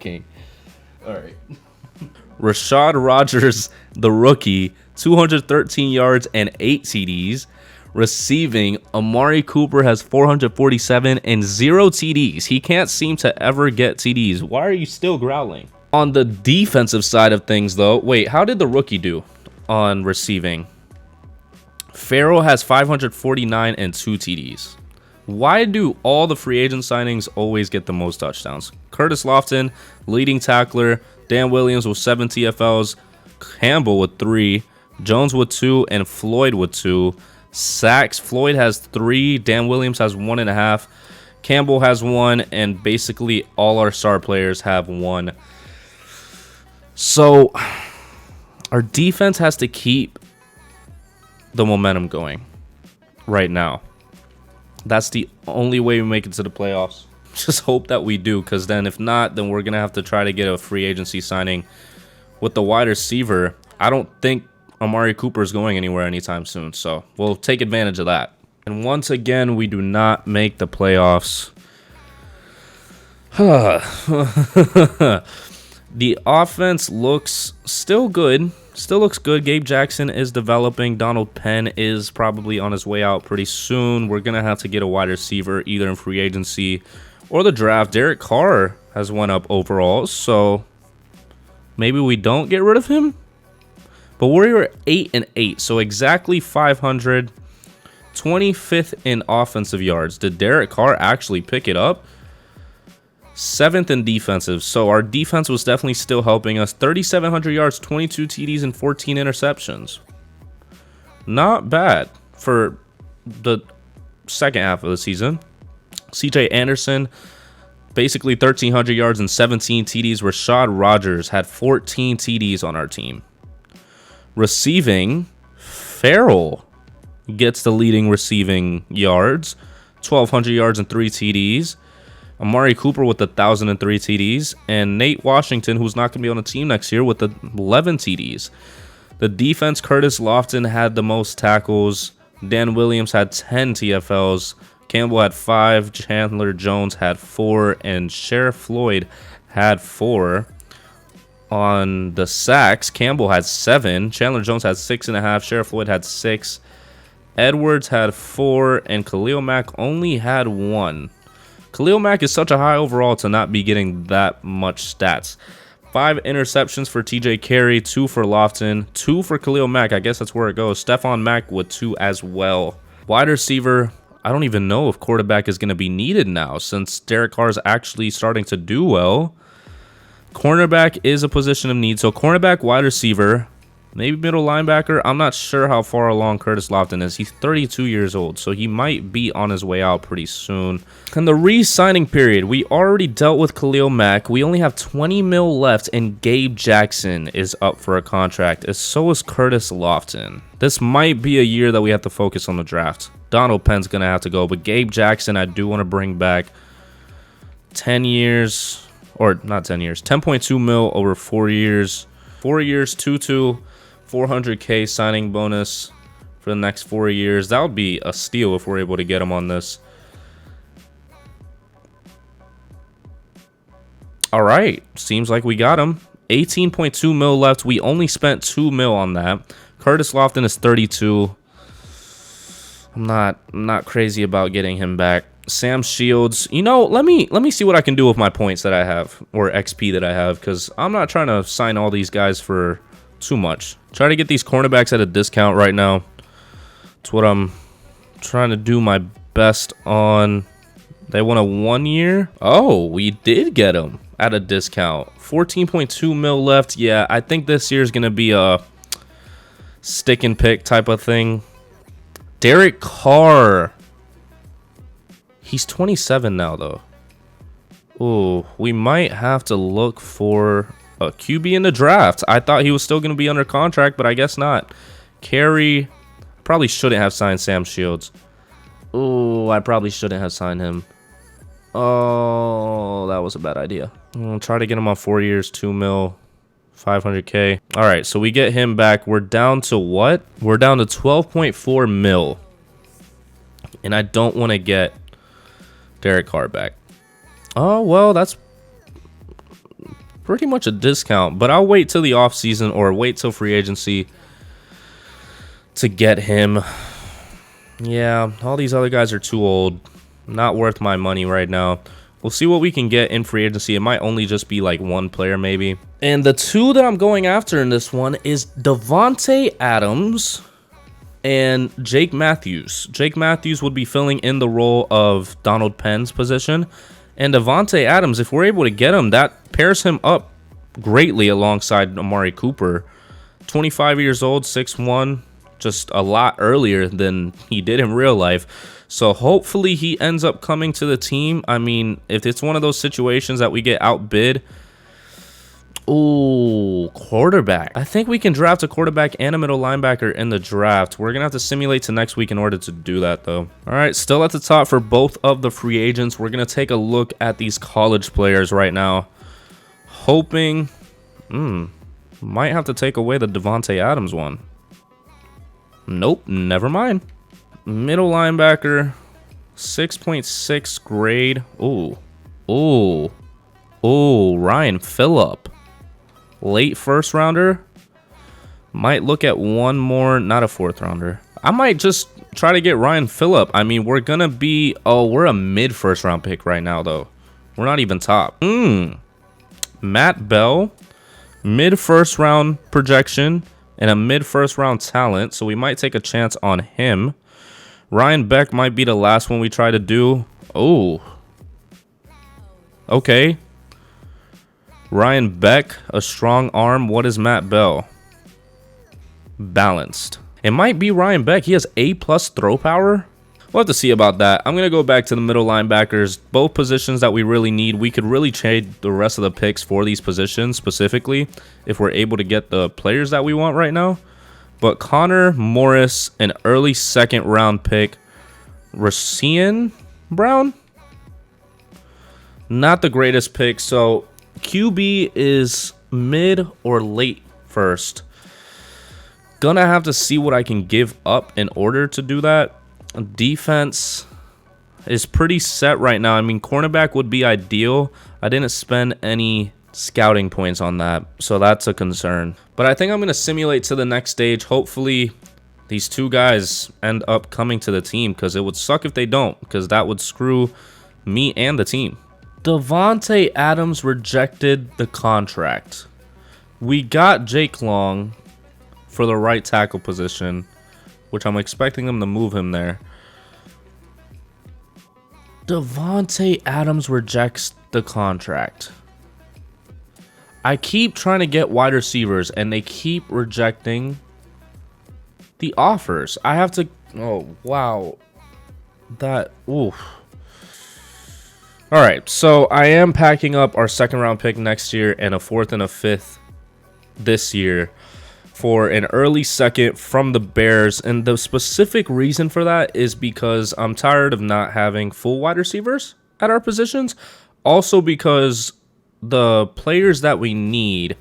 A: Rashad Rodgers, the rookie, 213 yards and 8 TDs. Receiving, Amari Cooper has 447 and 0 TDs. He can't seem to ever get TDs. Why are you still growling? On the defensive side of things, though, wait, how did the rookie do on receiving? Farrell has 549 and 2 TDs. Why do all the free agent signings always get the most touchdowns? Curtis Lofton, leading tackler. Dan Williams with 7 TFLs. Campbell with 3. Jones with 2. And Floyd with 2. Sacks, Floyd has 3. Dan Williams has 1.5. Campbell has 1. And basically all our star players have 1. So our defense has to keep the momentum going right now. That's the only way we make it to the playoffs. Just hope that we do, because then if not, then we're going to have to try to get a free agency signing with the wide receiver. I don't think Amari Cooper is going anywhere anytime soon, so we'll take advantage of that. And once again, we do not make the playoffs. The offense looks still good. Still looks good. Gabe Jackson is developing. Donald Penn is probably on his way out pretty soon. We're going to have to get a wide receiver either in free agency or the draft. Derek Carr has went up overall, so maybe we don't get rid of him. But we're 8-8, so exactly 500. 25th in offensive yards. Did Derek Carr actually pick it up? 7th in defensive, so our defense was definitely still helping us. 3,700 yards, 22 TDs, and 14 interceptions. Not bad for the second half of the season. CJ Anderson, basically 1,300 yards and 17 TDs. Rashad Rodgers had 14 TDs on our team. Receiving, Farrell gets the leading receiving yards, 1,200 yards and 3 TDs. Amari Cooper with 1,003 TDs, and Nate Washington, who's not going to be on the team next year, with 11 TDs. The defense, Curtis Lofton had the most tackles. Dan Williams had 10 TFLs. Campbell had 5. Chandler Jones had 4, and Sheriff Floyd had 4. On the sacks, Campbell had 7. Chandler Jones had 6.5. Sheriff Floyd had 6. Edwards had 4, and Khalil Mack only had 1. Khalil Mack is such a high overall to not be getting that much stats. 5 interceptions for TJ Carey, 2 for Lofton, 2 for Khalil Mack. I guess that's where it goes. Stephon Mack with 2 as well. Wide receiver, I don't even know if quarterback is going to be needed now since Derek Carr is actually starting to do well. Cornerback is a position of need. So cornerback, wide receiver, Maybe middle linebacker. I'm not sure how far along Curtis Lofton is. He's 32 years old, so he might be on his way out pretty soon. And the re-signing period, we already dealt with Khalil Mack. We only have 20 mil left, and Gabe Jackson is up for a contract, as so is Curtis Lofton. This might be a year that we have to focus on the draft. Donald Penn's going to have to go, but Gabe Jackson, I do want to bring back. 10 years, or not 10 years, 10.2 mil over 4 years. 4 years, 2-2. 400K signing bonus for the next 4 years. That would be a steal if we're able to get him on this. All right, seems like we got him. 18.2 mil left. We only spent 2 mil on that. Curtis Lofton is 32. I'm not crazy about getting him back. Sam Shields, you know, let me see what I can do with my points that I have, or XP that I have, because I'm not trying to sign all these guys for too much. Try to get these cornerbacks at a discount right now. It's what I'm trying to do my best on. They want a 1 year. Oh, we did get them at a discount. 14.2 mil left. Yeah, I think this year is going to be a stick and pick type of thing. Derek Carr. He's 27 now, though. Ooh, we might have to look for a QB in the draft. I thought he was still going to be under contract, but I guess not. Carey. Probably shouldn't have signed Sam Shields. Ooh, I probably shouldn't have signed him. Oh, that was a bad idea. I'll try to get him on 4 years, 2 mil, 500K. All right, so we get him back. We're down to what? We're down to 12.4 mil. And I don't want to get Derek Carr back. Oh, well, that's pretty much a discount. But I'll wait till the offseason or wait till free agency to get him. Yeah, all these other guys are too old. Not worth my money right now. We'll see what we can get in free agency. It might only just be like one player maybe. And the two that I'm going after in this one is Davante Adams and Jake Matthews. Jake Matthews would be filling in the role of Donald Penn's position. And Davante Adams, if we're able to get him, that pairs him up greatly alongside Amari Cooper. 25 years old, 6'1", just a lot earlier than he did in real life. So hopefully he ends up coming to the team. I mean, if it's one of those situations that we get outbid. Ooh, quarterback. I think we can draft a quarterback and a middle linebacker in the draft. We're going to have to simulate to next week in order to do that, though. All right, still at the top for both of the free agents. We're going to take a look at these college players right now. Hoping, might have to take away the Davante Adams one. Nope, never mind. Middle linebacker, 6.6 grade. Ooh, Ryan Phillip. Late first rounder. Might look at one more, not a fourth rounder. I might just try to get Ryan Phillip. I mean, we're gonna be, we're a mid first round pick right now, though. We're not even top. Matt Bell, mid first round projection and a mid first round talent. So we might take a chance on him. Ryan Beck might be the last one we try to do. Oh. Okay. Ryan Beck, a strong arm. What is Matt Bell? Balanced. It might be Ryan Beck. He has A+ throw power. We'll have to see about that. I'm going to go back to the middle linebackers. Both positions that we really need. We could really trade the rest of the picks for these positions specifically if we're able to get the players that we want right now. But Connor Morris, an early second round pick. Racian Brown, not the greatest pick. So QB is mid or late first. Gonna have to see what I can give up in order to do that. Defense is pretty set right now. I mean, cornerback would be ideal. I didn't spend any scouting points on that, so that's a concern. But I think I'm going to simulate to the next stage. Hopefully these two guys end up coming to the team, because it would suck if they don't, because that would screw me and the team. Davante Adams rejected the contract. We got Jake Long for the right tackle position, which I'm expecting them to move him there. Davante Adams rejects the contract. I keep trying to get wide receivers, and they keep rejecting the offers. I have to... Oh, wow. That... Oof. All right, so I am packing up our second round pick next year and a fourth and a fifth this year for an early second from the Bears. And the specific reason for that is because I'm tired of not having full wide receivers at our positions. Also because the players that we need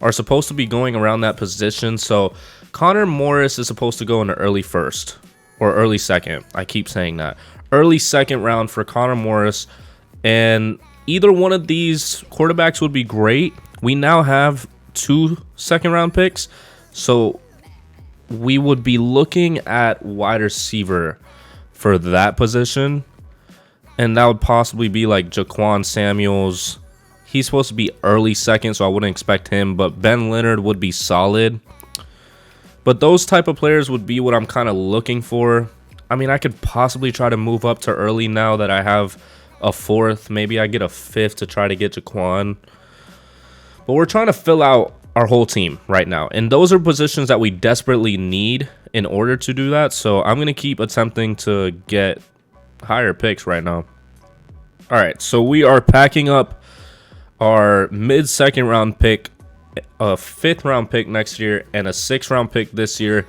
A: are supposed to be going around that position. So Connor Morris is supposed to go in the early first or early second. I keep saying that. Early second round for Connor Morris. And either one of these quarterbacks would be great. We now have 2 second-round picks, so we would be looking at wide receiver for that position, and that would possibly be like Jaquan Samuels. He's supposed to be early second, so I wouldn't expect him, but Ben Leonard would be solid. But those type of players would be what I'm kind of looking for. I mean, I could possibly try to move up to early now that I have a fourth. Maybe I get a fifth to try to get Jaquan. But we're trying to fill out our whole team right now. And those are positions that we desperately need in order to do that. So I'm going to keep attempting to get higher picks right now. All right, so we are packing up our mid-second round pick, a 5th round pick next year, and a 6th round pick this year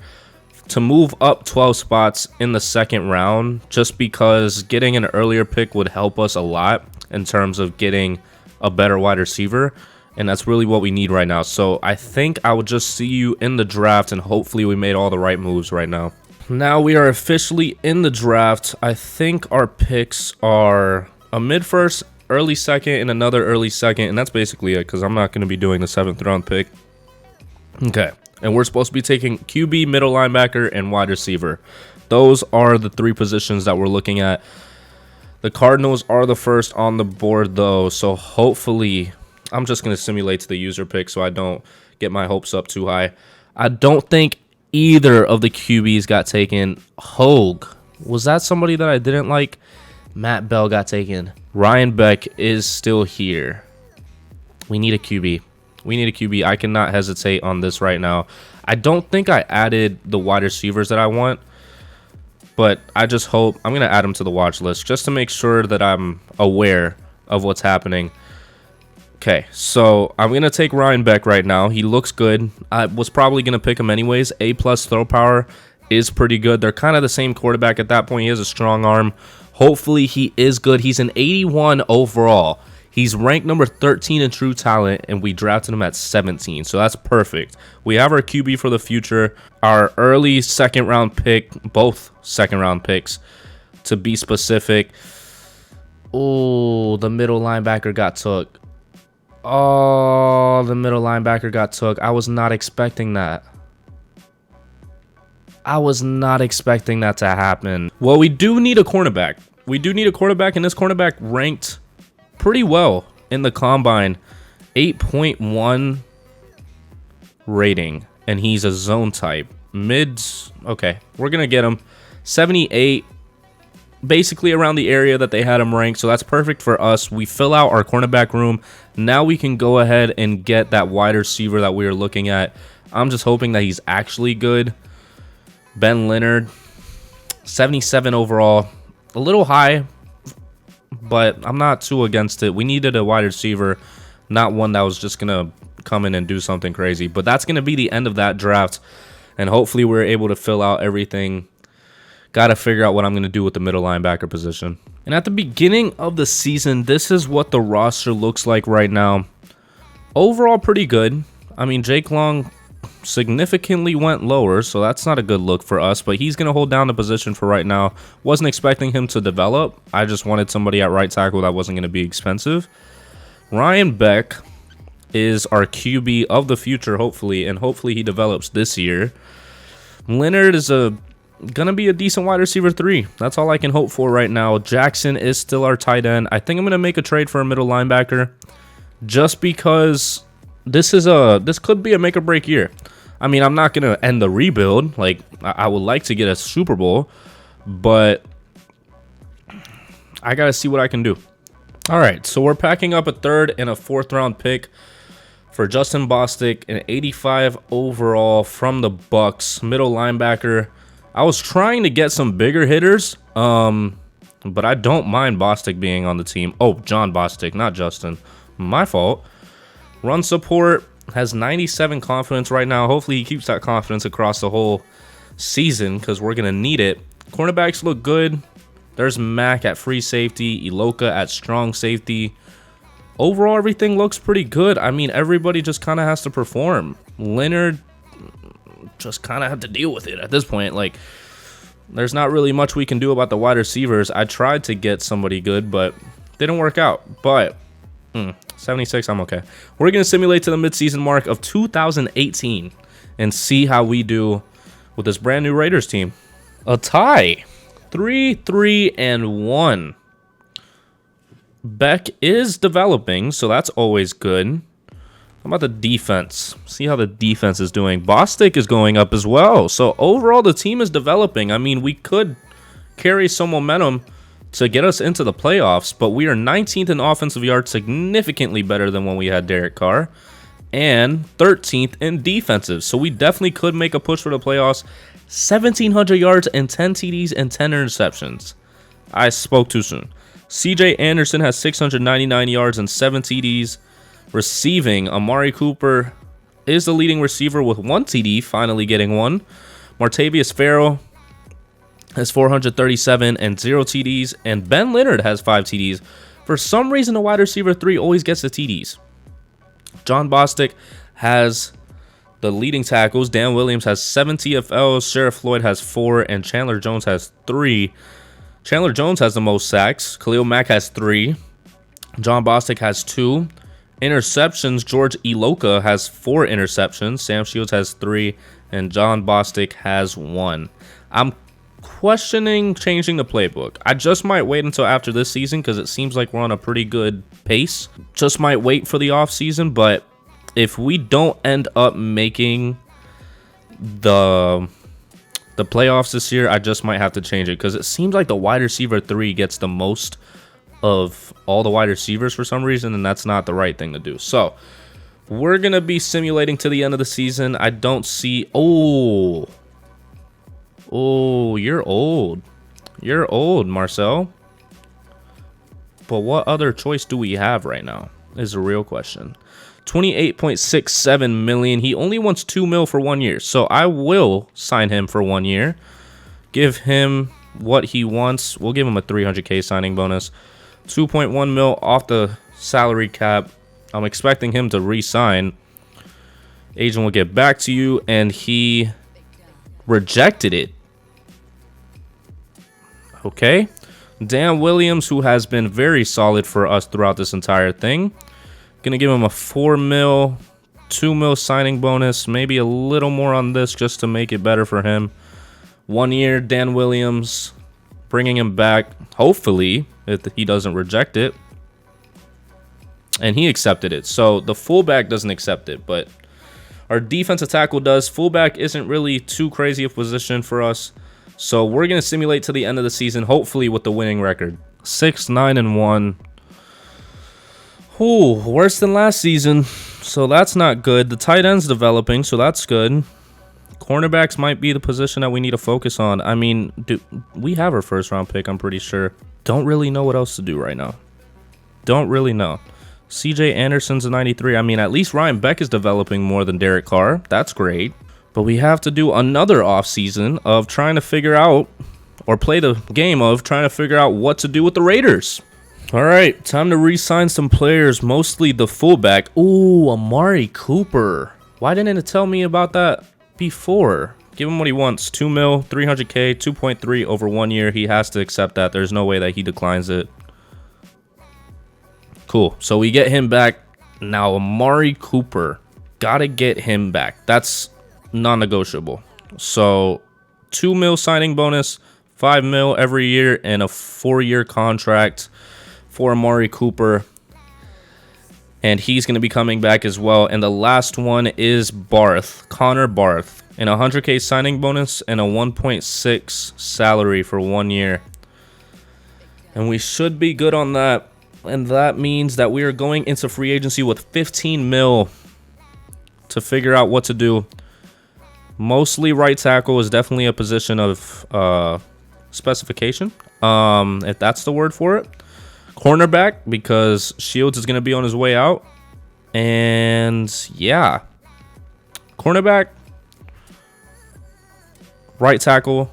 A: to move up 12 spots in the second round, just because getting an earlier pick would help us a lot in terms of getting a better wide receiver, and that's really what we need right now. So I think I will just see you in the draft, and hopefully we made all the right moves right now. Now we are officially in the draft. I think our picks are a mid-first, early second, and another early second, and that's basically it because I'm not going to be doing the 7th round pick. Okay. And we're supposed to be taking QB, middle linebacker, and wide receiver. Those are the 3 positions that we're looking at. The Cardinals are the first on the board, though. So hopefully, I'm just going to simulate to the user pick so I don't get my hopes up too high. I don't think either of the QBs got taken. Hogue, was that somebody that I didn't like? Matt Bell got taken. Ryan Beck is still here. We need a QB. We need a QB. I cannot hesitate on this right now. I don't think I added the wide receivers that I want, but I just hope I'm going to add them to the watch list just to make sure that I'm aware of what's happening. Okay, so I'm going to take Ryan Beck right now. He looks good. I was probably going to pick him anyways. A+ throw power is pretty good. They're kind of the same quarterback at that point. He has a strong arm. Hopefully he is good. He's an 81 overall. He's ranked number 13 in true talent, and we drafted him at 17, so that's perfect. We have our QB for the future, our early second-round pick, both second-round picks, to be specific. Oh, the middle linebacker got took. Oh, the middle linebacker got took. I was not expecting that. I was not expecting that to happen. Well, we do need a cornerback. We do need a quarterback, and this cornerback ranked pretty well in the combine. 8.1 rating, and he's a zone type. Mids, okay, we're gonna get him. 78, basically around the area that they had him ranked, so that's perfect for us. We fill out our cornerback room. Now we can go ahead and get that wide receiver that we were looking at. I'm just hoping that he's actually good. Ben Leonard, 77 overall, a little high, but I'm not too against it. We needed a wide receiver, not one that was just going to come in and do something crazy. But that's going to be the end of that draft, and hopefully we're able to fill out everything. Got to figure out what I'm going to do with the middle linebacker position. And at the beginning of the season, this is what the roster looks like right now. Overall, pretty good. I mean, Jake Long significantly went lower, so that's not a good look for us, but he's going to hold down the position for right now. Wasn't expecting him to develop. I just wanted somebody at right tackle that wasn't going to be expensive. Ryan Beck is our QB of the future, hopefully, and hopefully he develops this year. Leonard is going to be a decent wide receiver 3. That's all I can hope for right now. Jackson is still our tight end. I think I'm going to make a trade for a middle linebacker just because this could be a make or break year. I mean, I'm not going to end the rebuild. Like, I would like to get a Super Bowl, but I got to see what I can do. All right, so we're packing up a 3rd and a 4th round pick For Justin Bostic, an 85 overall from the Bucks, middle linebacker. I was trying to get some bigger hitters, but I don't mind Bostic being on the team. Oh, John Bostic, not Justin. My fault. Run support, has 97 confidence right now. Hopefully he keeps that confidence across the whole season because we're going to need it. Cornerbacks look good. There's Mack at free safety, Iloka at strong safety. Overall, everything looks pretty good. I mean, everybody just kind of has to perform. Leonard just kind of have to deal with it at this point. Like, there's not really much we can do about the wide receivers. I tried to get somebody good, but didn't work out. But 76, I'm okay. We're going to simulate to the midseason mark of 2018 and see how we do with this brand new Raiders team. A tie. 3-3-1. Beck is developing, so that's always good. How about the defense? See how the defense is doing. Bostic is going up as well. So overall, the team is developing. I mean, we could carry some momentum to get us into the playoffs, but we are 19th in offensive yards, significantly better than when we had Derek Carr, and 13th in defensive. So we definitely could make a push for the playoffs. 1,700 yards and 10 TDs and 10 interceptions. I spoke too soon. CJ Anderson has 699 yards and 7 TDs. Receiving, Amari Cooper is the leading receiver with 1 TD, finally getting one. Martavius Farrell has 437 and 0 TDs. And Ben Leonard has 5 TDs. For some reason, the wide receiver 3 always gets the TDs. John Bostic has the leading tackles. Dan Williams has 7 TFLs. Sheriff Floyd has 4. And Chandler Jones has 3. Chandler Jones has the most sacks. Khalil Mack has 3. John Bostic has 2. Interceptions, George Iloka has 4 interceptions. Sam Shields has 3. And John Bostic has 1. I'm questioning changing the playbook. I just might wait until after this season because it seems like we're on a pretty good pace. Just might wait for the offseason, but if we don't end up making the playoffs this year, I just might have to change it because it seems like the wide receiver 3 gets the most of all the wide receivers for some reason, and that's not the right thing to do. So we're going to be simulating to the end of the season. I don't see... Oh, you're old. You're old, Marcel. But what other choice do we have right now is a real question. 28.67 million. He only wants 2 mil for 1 year. So I will sign him for 1 year. Give him what he wants. We'll give him a 300K signing bonus. 2.1 mil off the salary cap. I'm expecting him to re-sign. Agent will get back to you, and he rejected it. Okay. Dan Williams, who has been very solid for us throughout this entire thing. Gonna give him a 4 mil, 2 mil signing bonus, maybe a little more on this just to make it better for him. 1 year, Dan Williams, bringing him back, hopefully, if he doesn't reject it. And he accepted it. So the fullback doesn't accept it, but our defensive tackle does. Fullback isn't really too crazy a position for us. So we're gonna simulate to the end of the season, hopefully with the winning record. 6-9-1. Ooh, worse than last season, so that's not good. The tight end's developing, so that's good. Cornerbacks might be the position that we need to focus on. I mean, we have our first round pick, I'm pretty sure. Don't really know what else to do right now. Don't really know. CJ Anderson's a 93. I mean, at least Ryan Beck is developing more than Derek Carr. That's great. But we have to do another offseason of trying to figure out, or play the game of trying to figure out what to do with the Raiders. All right, time to re-sign some players, mostly the fullback. Ooh, Amari Cooper. Why didn't it tell me about that before? Give him what he wants. 2 mil, 300K, 2.3 over 1 year. He has to accept that. There's no way that he declines it. Cool. So we get him back. Now, Amari Cooper. Gotta get him back. That's non-negotiable. So 2 mil signing bonus, 5 mil every year, and a 4-year contract for Amari Cooper. And he's going to be coming back as well. And the last one is Barth, Connor Barth, and a 100K signing bonus and a 1.6 salary for 1 year. And we should be good on that. And that means that we are going into free agency with 15 mil to figure out what to do. Mostly right tackle is definitely a position of specification, if that's the word for it. Cornerback, because Shields is going to be on his way out. And yeah, cornerback, right tackle,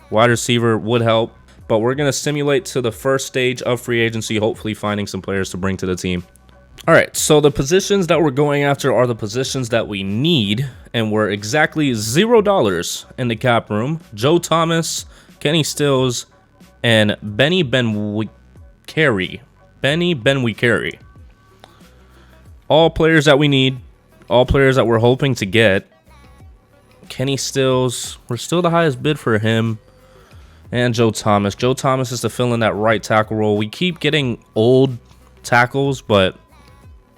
A: wide receiver would help. But we're going to simulate to the first stage of free agency, hopefully finding some players to bring to the team. All right, so the positions that we're going after are the positions that we need, and we're exactly $0 in the cap room. Joe Thomas, Kenny Stills, and Benny Benwikere. All players that we need, all players that we're hoping to get. Kenny Stills, we're still the highest bid for him. And Joe Thomas. Joe Thomas is to fill in that right tackle role. We keep getting old tackles, but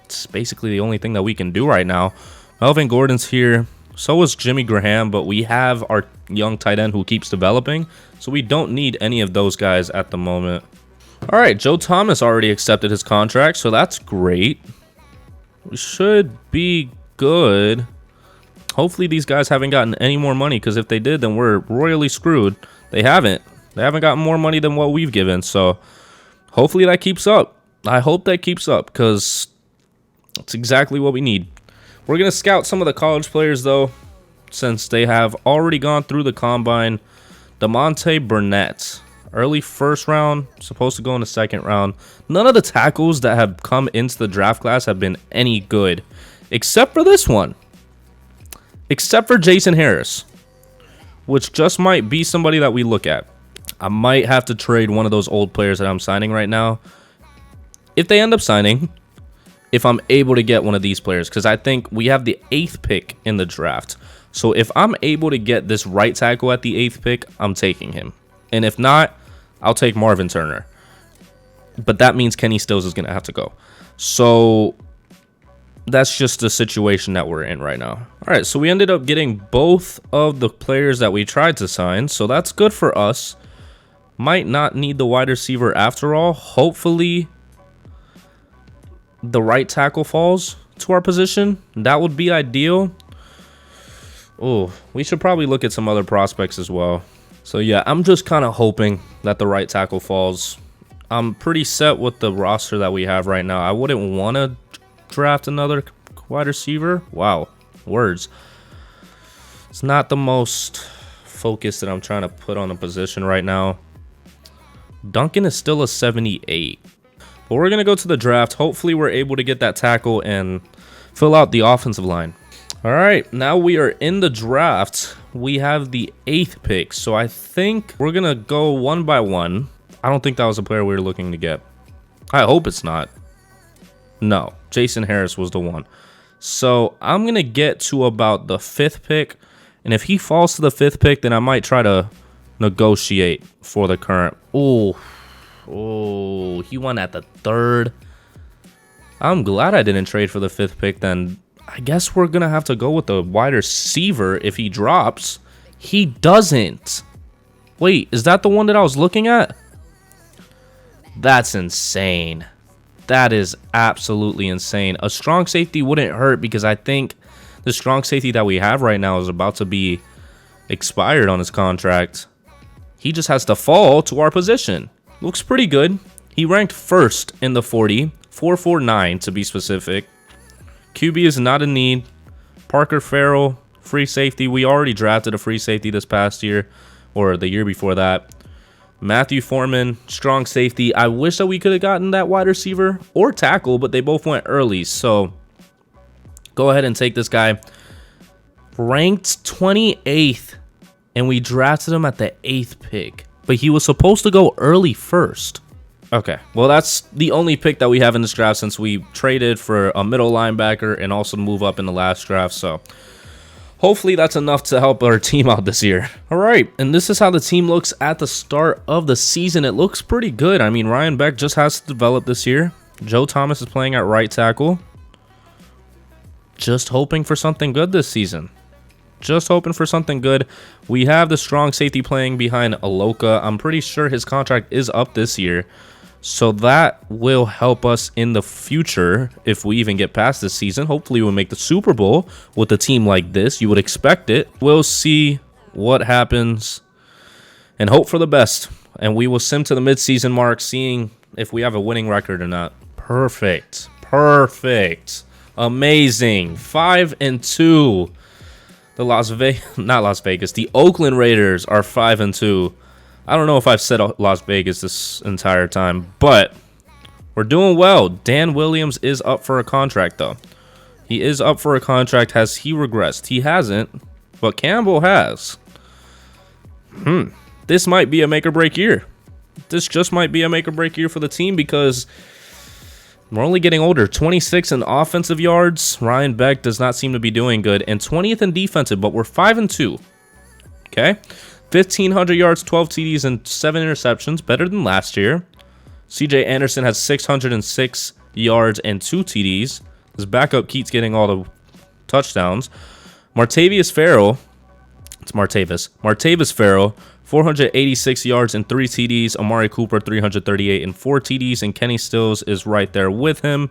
A: it's basically the only thing that we can do right now. Melvin Gordon's here. So is Jimmy Graham, but we have our young tight end who keeps developing. So we don't need any of those guys at the moment. All right, Joe Thomas already accepted his contract, so that's great. We should be good. Hopefully these guys haven't gotten any more money, because if they did, then we're royally screwed. They haven't. They haven't gotten more money than what we've given, so hopefully that keeps up. I hope that keeps up, because that's exactly what we need. We're going to scout some of the college players, though, since they have already gone through the combine. DeMonte Burnett, early first round, supposed to go in the second round. None of the tackles that have come into the draft class have been any good, except for this one. Except for Jason Harris, which just might be somebody that we look at. I might have to trade one of those old players that I'm signing right now, if they end up signing, if I'm able to get one of these players, because I think we have the 8th pick in the draft. So if I'm able to get this right tackle at the 8th pick, I'm taking him. And if not, I'll take Marvin Turner. But that means Kenny Stills is going to have to go. So that's just the situation that we're in right now. All right, so we ended up getting both of the players that we tried to sign. So that's good for us. Might not need the wide receiver after all. Hopefully the right tackle falls to our position. That would be ideal. Oh, we should probably look at some other prospects as well. So yeah, I'm just kind of hoping that the right tackle falls. I'm pretty set with the roster that we have right now. I wouldn't want to draft another wide receiver. Wow, words. It's not the most focus that I'm trying to put on a position right now. Duncan is still a 78. But we're going to go to the draft. Hopefully we're able to get that tackle and fill out the offensive line. All right, now we are in the draft. We have the 8th pick. So I think we're going to go one by one. I don't think that was a player we were looking to get. I hope it's not. No, Jason Harris was the one. So I'm going to get to about the 5th pick. And if he falls to the 5th pick, then I might try to negotiate for the current. Oh, he won at the 3rd. I'm glad I didn't trade for the 5th pick then. I guess we're going to have to go with the wide receiver if he drops. He doesn't. Wait, is that the one that I was looking at? That's insane. That is absolutely insane. A strong safety wouldn't hurt because I think the strong safety that we have right now is about to be expired on his contract. He just has to fall to our position. Looks pretty good. He ranked 1st in the 40, 449 to be specific. QB is not a need. Parker Farrell, free safety. We already drafted a free safety this past year or the year before that. Matthew Foreman, strong safety. I wish that we could have gotten that wide receiver or tackle, but they both went early. So go ahead and take this guy. Ranked 28th, and we drafted him at the 8th pick. But he was supposed to go early first. Okay, well, that's the only pick that we have in this draft since we traded for a middle linebacker and also move up in the last draft. So hopefully that's enough to help our team out this year. All right, and this is how the team looks at the start of the season. It looks pretty good. I mean, Ryan Beck just has to develop this year. Joe Thomas is playing at right tackle. Just hoping for something good this season. Just hoping for something good. We have the strong safety playing behind Aloka. I'm pretty sure his contract is up this year. So that will help us in the future if we even get past this season. Hopefully we'll make the Super Bowl with a team like this. You would expect it. We'll see what happens and hope for the best. And we will sim to the midseason mark, seeing if we have a winning record or not. Perfect. Perfect. Amazing. 5-2. The Oakland Raiders are 5-2. I don't know if I've said Las Vegas this entire time, but we're doing well. Dan Williams is up for a contract, though. He is up for a contract. Has he regressed? He hasn't, but Campbell has. This might be a make-or-break year. This just might be a make-or-break year for the team because we're only getting older. 26 in offensive yards. Ryan Beck does not seem to be doing good. And 20th in defensive, but we're 5-2. Okay? 1,500 yards, 12 TDs, and 7 interceptions. Better than last year. CJ Anderson has 606 yards and 2 TDs. His backup keeps getting all the touchdowns. Martavis Farrell. 486 yards and 3 TDs. Amari Cooper, 338 and 4 TDs. And Kenny Stills is right there with him.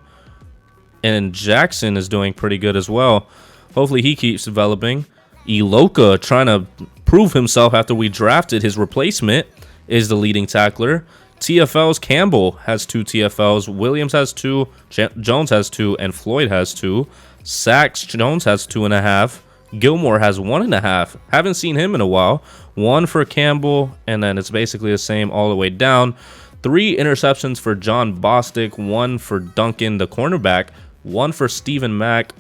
A: And Jackson is doing pretty good as well. Hopefully he keeps developing. Iloka, trying to prove himself after we drafted his replacement, is the leading tackler. TFLs, Campbell has 2 TFLs. Williams has 2. Jones has 2. And Floyd has 2. Sacks, Jones has 2.5. Gilmore has 1.5. Haven't seen him in a while. 1 for Campbell, and then it's basically the same all the way down. 3 interceptions for John Bostic, 1 for Duncan, the cornerback, 1 for Stephen Mack,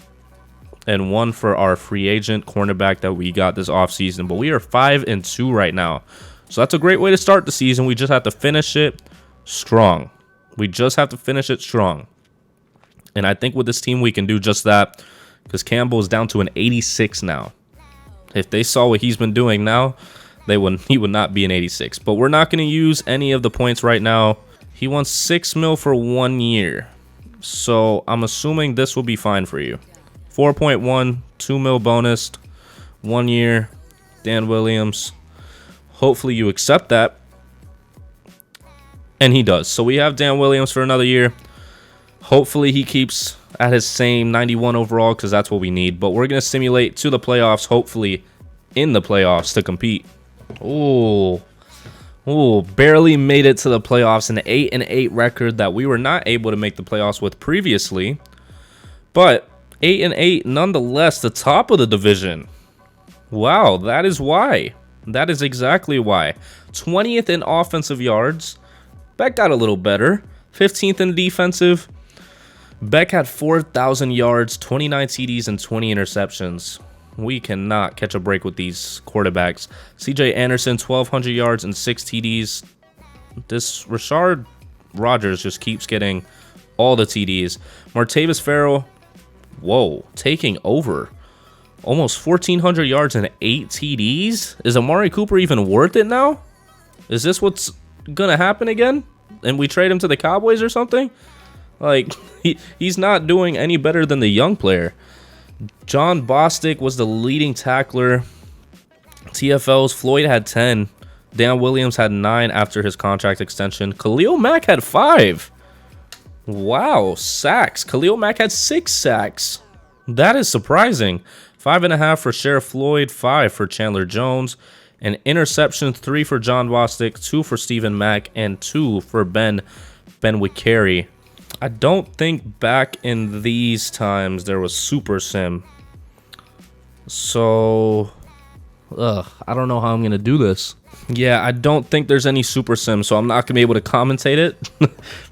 A: and 1 for our free agent cornerback that we got this offseason. But we are 5-2 right now. So that's a great way to start the season. We just have to finish it strong. And I think with this team, we can do just that. Because Campbell is down to an 86 now. If they saw what he's been doing now, he would not be an 86. But we're not going to use any of the points right now. He wants $6 million for 1 year. So I'm assuming this will be fine for you. 4.1, $2 million bonus, 1 year, Dan Williams. Hopefully you accept that. And he does. So we have Dan Williams for another year. Hopefully he keeps at his same 91 overall because that's what we need. But we're going to simulate to the playoffs, hopefully in the playoffs to compete. Oh, barely made it to the playoffs. An 8-8 record that we were not able to make the playoffs with previously. But 8-8 nonetheless, the top of the division. Wow, that is why. That is exactly why. 20th in offensive yards. Beck got a little better. 15th in defensive. Beck had 4,000 yards, 29 TDs, and 20 interceptions. We cannot catch a break with these quarterbacks. CJ Anderson, 1,200 yards and 6 TDs. This Rashard Rodgers just keeps getting all the TDs. Martavis Farrell, taking over. Almost 1,400 yards and 8 TDs? Is Amari Cooper even worth it now? Is this what's going to happen again? And we trade him to the Cowboys or something? Like, he's not doing any better than the young player. John Bostic was the leading tackler. TFLs, Floyd had 10. Dan Williams had 9 after his contract extension. Khalil Mack had 5. Wow, sacks. Khalil Mack had 6 sacks. That is surprising. 5.5 for Sheriff Floyd, 5 for Chandler Jones. And interceptions, 3 for John Bostic, 2 for Stephen Mack, and 2 for Ben Wickery. I don't think back in these times there was Super Sim. So, I don't know how I'm going to do this. Yeah, I don't think there's any Super Sim, so I'm not going to be able to commentate it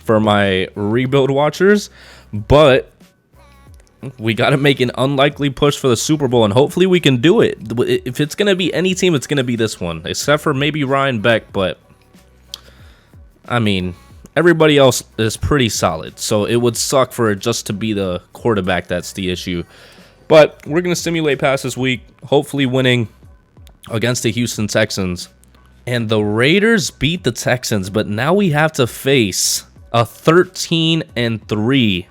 A: for my rebuild watchers. But we got to make an unlikely push for the Super Bowl, and hopefully we can do it. If it's going to be any team, it's going to be this one, except for maybe Ryan Beck, but I mean, everybody else is pretty solid, so it would suck for it just to be the quarterback that's the issue. But we're going to simulate past this week, hopefully winning against the Houston Texans. And the Raiders beat the Texans, but now we have to face a 13-3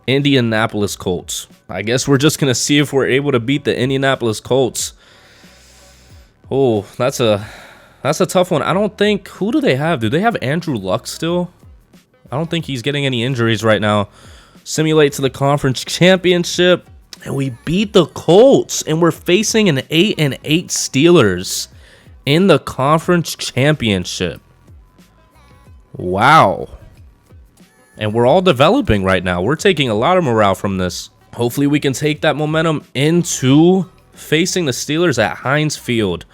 A: Indianapolis Colts. I guess we're just going to see if we're able to beat the Indianapolis Colts. Oh, that's a tough one. I don't think... Who do they have? Do they have Andrew Luck still? I don't think he's getting any injuries right now. Simulate to the conference championship. And we beat the Colts. And we're facing an 8-8 Steelers in the conference championship. Wow. And we're all developing right now. We're taking a lot of morale from this. Hopefully we can take that momentum into facing the Steelers at Heinz Field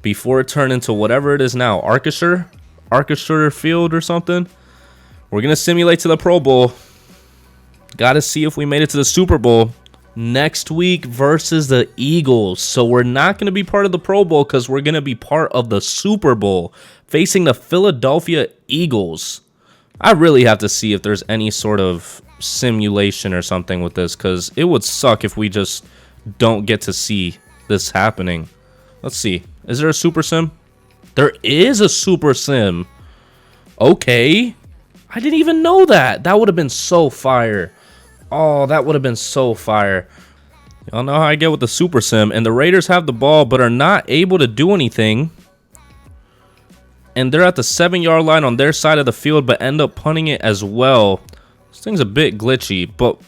A: before it turned into whatever it is now. Arcasher Field or something. We're going to simulate to the Pro Bowl. Got to see if we made it to the Super Bowl next week versus the Eagles. So we're not going to be part of the Pro Bowl because we're going to be part of the Super Bowl facing the Philadelphia Eagles. I really have to see if there's any sort of simulation or something with this, because it would suck if we just don't get to see this happening. Let's see. Is there a super sim? There is a super sim. Okay. I didn't even know that. That would have been so fire. Oh, that would have been so fire. Y'all know how I get with the super sim. And the Raiders have the ball but are not able to do anything. And they're at the 7-yard line on their side of the field, but end up punting it as well. This thing's a bit glitchy, but...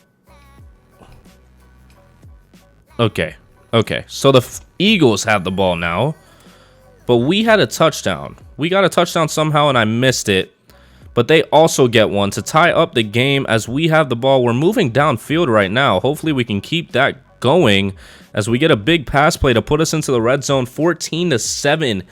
A: Okay. So the Eagles have the ball now. But we had a touchdown. We got a touchdown somehow, and I missed it. But they also get one to tie up the game as we have the ball. We're moving downfield right now. Hopefully we can keep that going as we get a big pass play to put us into the red zone, 14-7.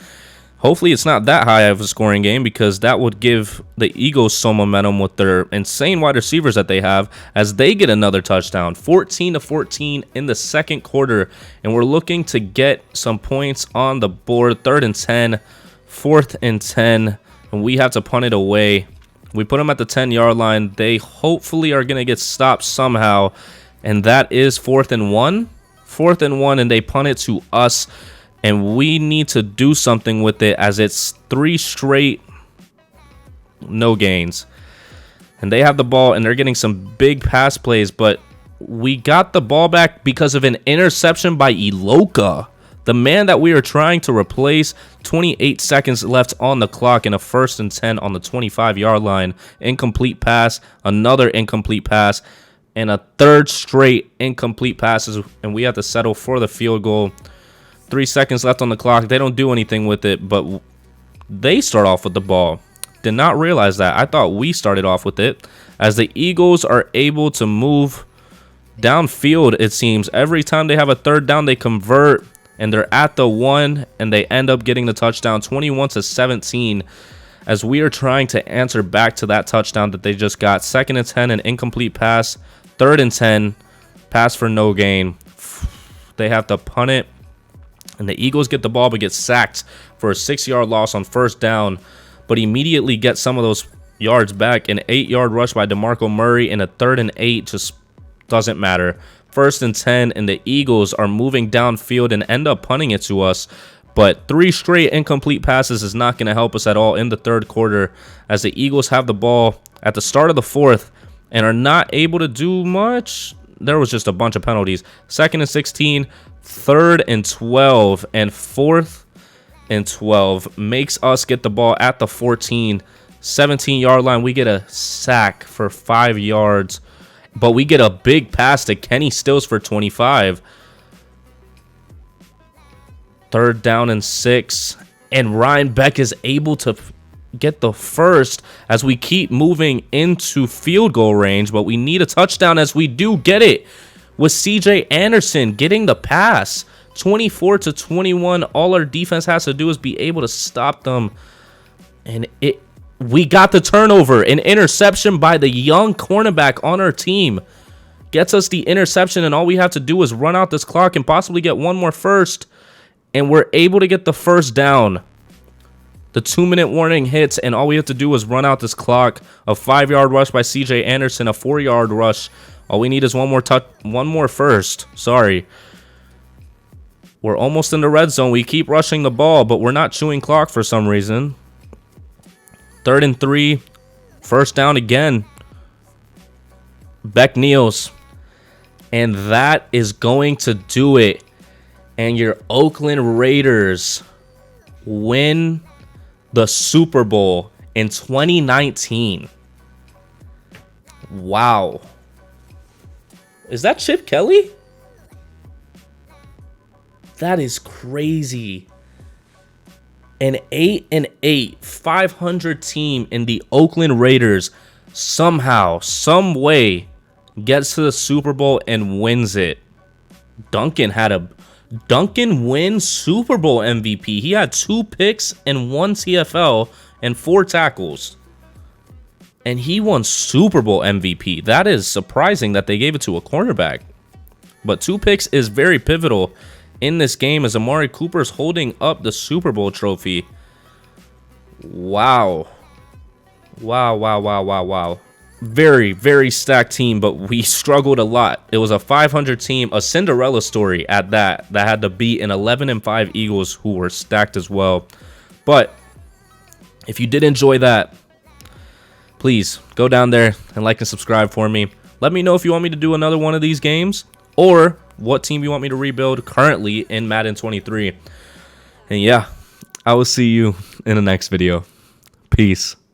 A: Hopefully it's not that high of a scoring game, because that would give the Eagles some momentum with their insane wide receivers that they have as they get another touchdown. 14-14 in the second quarter, and we're looking to get some points on the board. 3rd and 10, 4th and 10, and we have to punt it away. We put them at the 10-yard line. They hopefully are going to get stopped somehow, and that is 4th and 1. 4th and 1, and they punt it to us. And we need to do something with it as it's 3 straight no gains. And they have the ball and they're getting some big pass plays. But we got the ball back because of an interception by Iloka, the man that we are trying to replace. 28 seconds left on the clock in a 1st and 10 on the 25-yard line. Incomplete pass, another incomplete pass, and a 3rd straight incomplete passes. And we have to settle for the field goal. 3 seconds left on the clock. They don't do anything with it, but they start off with the ball. Did not realize that. I thought we started off with it. As the Eagles are able to move downfield, it seems. Every time they have a 3rd down, they convert, and they're at the 1, and they end up getting the touchdown, 21-17, as we are trying to answer back to that touchdown that they just got. 2nd and 10, an incomplete pass. 3rd and 10, pass for no gain. They have to punt it. And the Eagles get the ball but get sacked for a 6-yard loss on 1st down, but immediately get some of those yards back. An 8-yard rush by DeMarco Murray and a 3rd and 8 just doesn't matter. 1st and 10, and the Eagles are moving downfield and end up punting it to us. But 3 straight incomplete passes is not going to help us at all in the 3rd quarter as the Eagles have the ball at the start of the 4th and are not able to do much. There was just a bunch of penalties. 2nd and 16, 3rd and 12, and 4th and 12 makes us get the ball at the 14, 17-yard line. We get a sack for 5 yards, but we get a big pass to Kenny Stills for 25. 3rd down and 6, and Ryan Beck is able to get the first as we keep moving into field goal range, but we need a touchdown as we do get it with CJ Anderson getting the pass. 24-21. All our defense has to do is be able to stop them, and we got the turnover. An interception by the young cornerback on our team gets us the interception, and all we have to do is run out this clock and possibly get one more first, and we're able to get the 1st down. The 2-minute warning hits, and all we have to do is run out this clock. A 5-yard rush by CJ Anderson, a 4-yard rush. All we need is one more first. Sorry. We're almost in the red zone. We keep rushing the ball, but we're not chewing clock for some reason. 3rd and 3. 1st down again. Beck kneels. And that is going to do it. And your Oakland Raiders win the Super Bowl in 2019. Wow. Is that Chip Kelly? That is crazy. An 8-8, 500 team in the Oakland Raiders somehow, some way gets to the Super Bowl and wins it. Duncan wins Super Bowl MVP. He had 2 picks and 1 TFL and 4 tackles. And he won Super Bowl MVP. That is surprising that they gave it to a cornerback. But 2 picks is very pivotal in this game as Amari Cooper's holding up the Super Bowl trophy. Wow. Wow. Very, very stacked team, but we struggled a lot. It was a 500 team, a Cinderella story at that had to beat an 11-5 Eagles who were stacked as well. But if you did enjoy that, please go down there and like and subscribe for me. Let me know if you want me to do another one of these games or what team you want me to rebuild currently in Madden 23. And yeah, I will see you in the next video. Peace.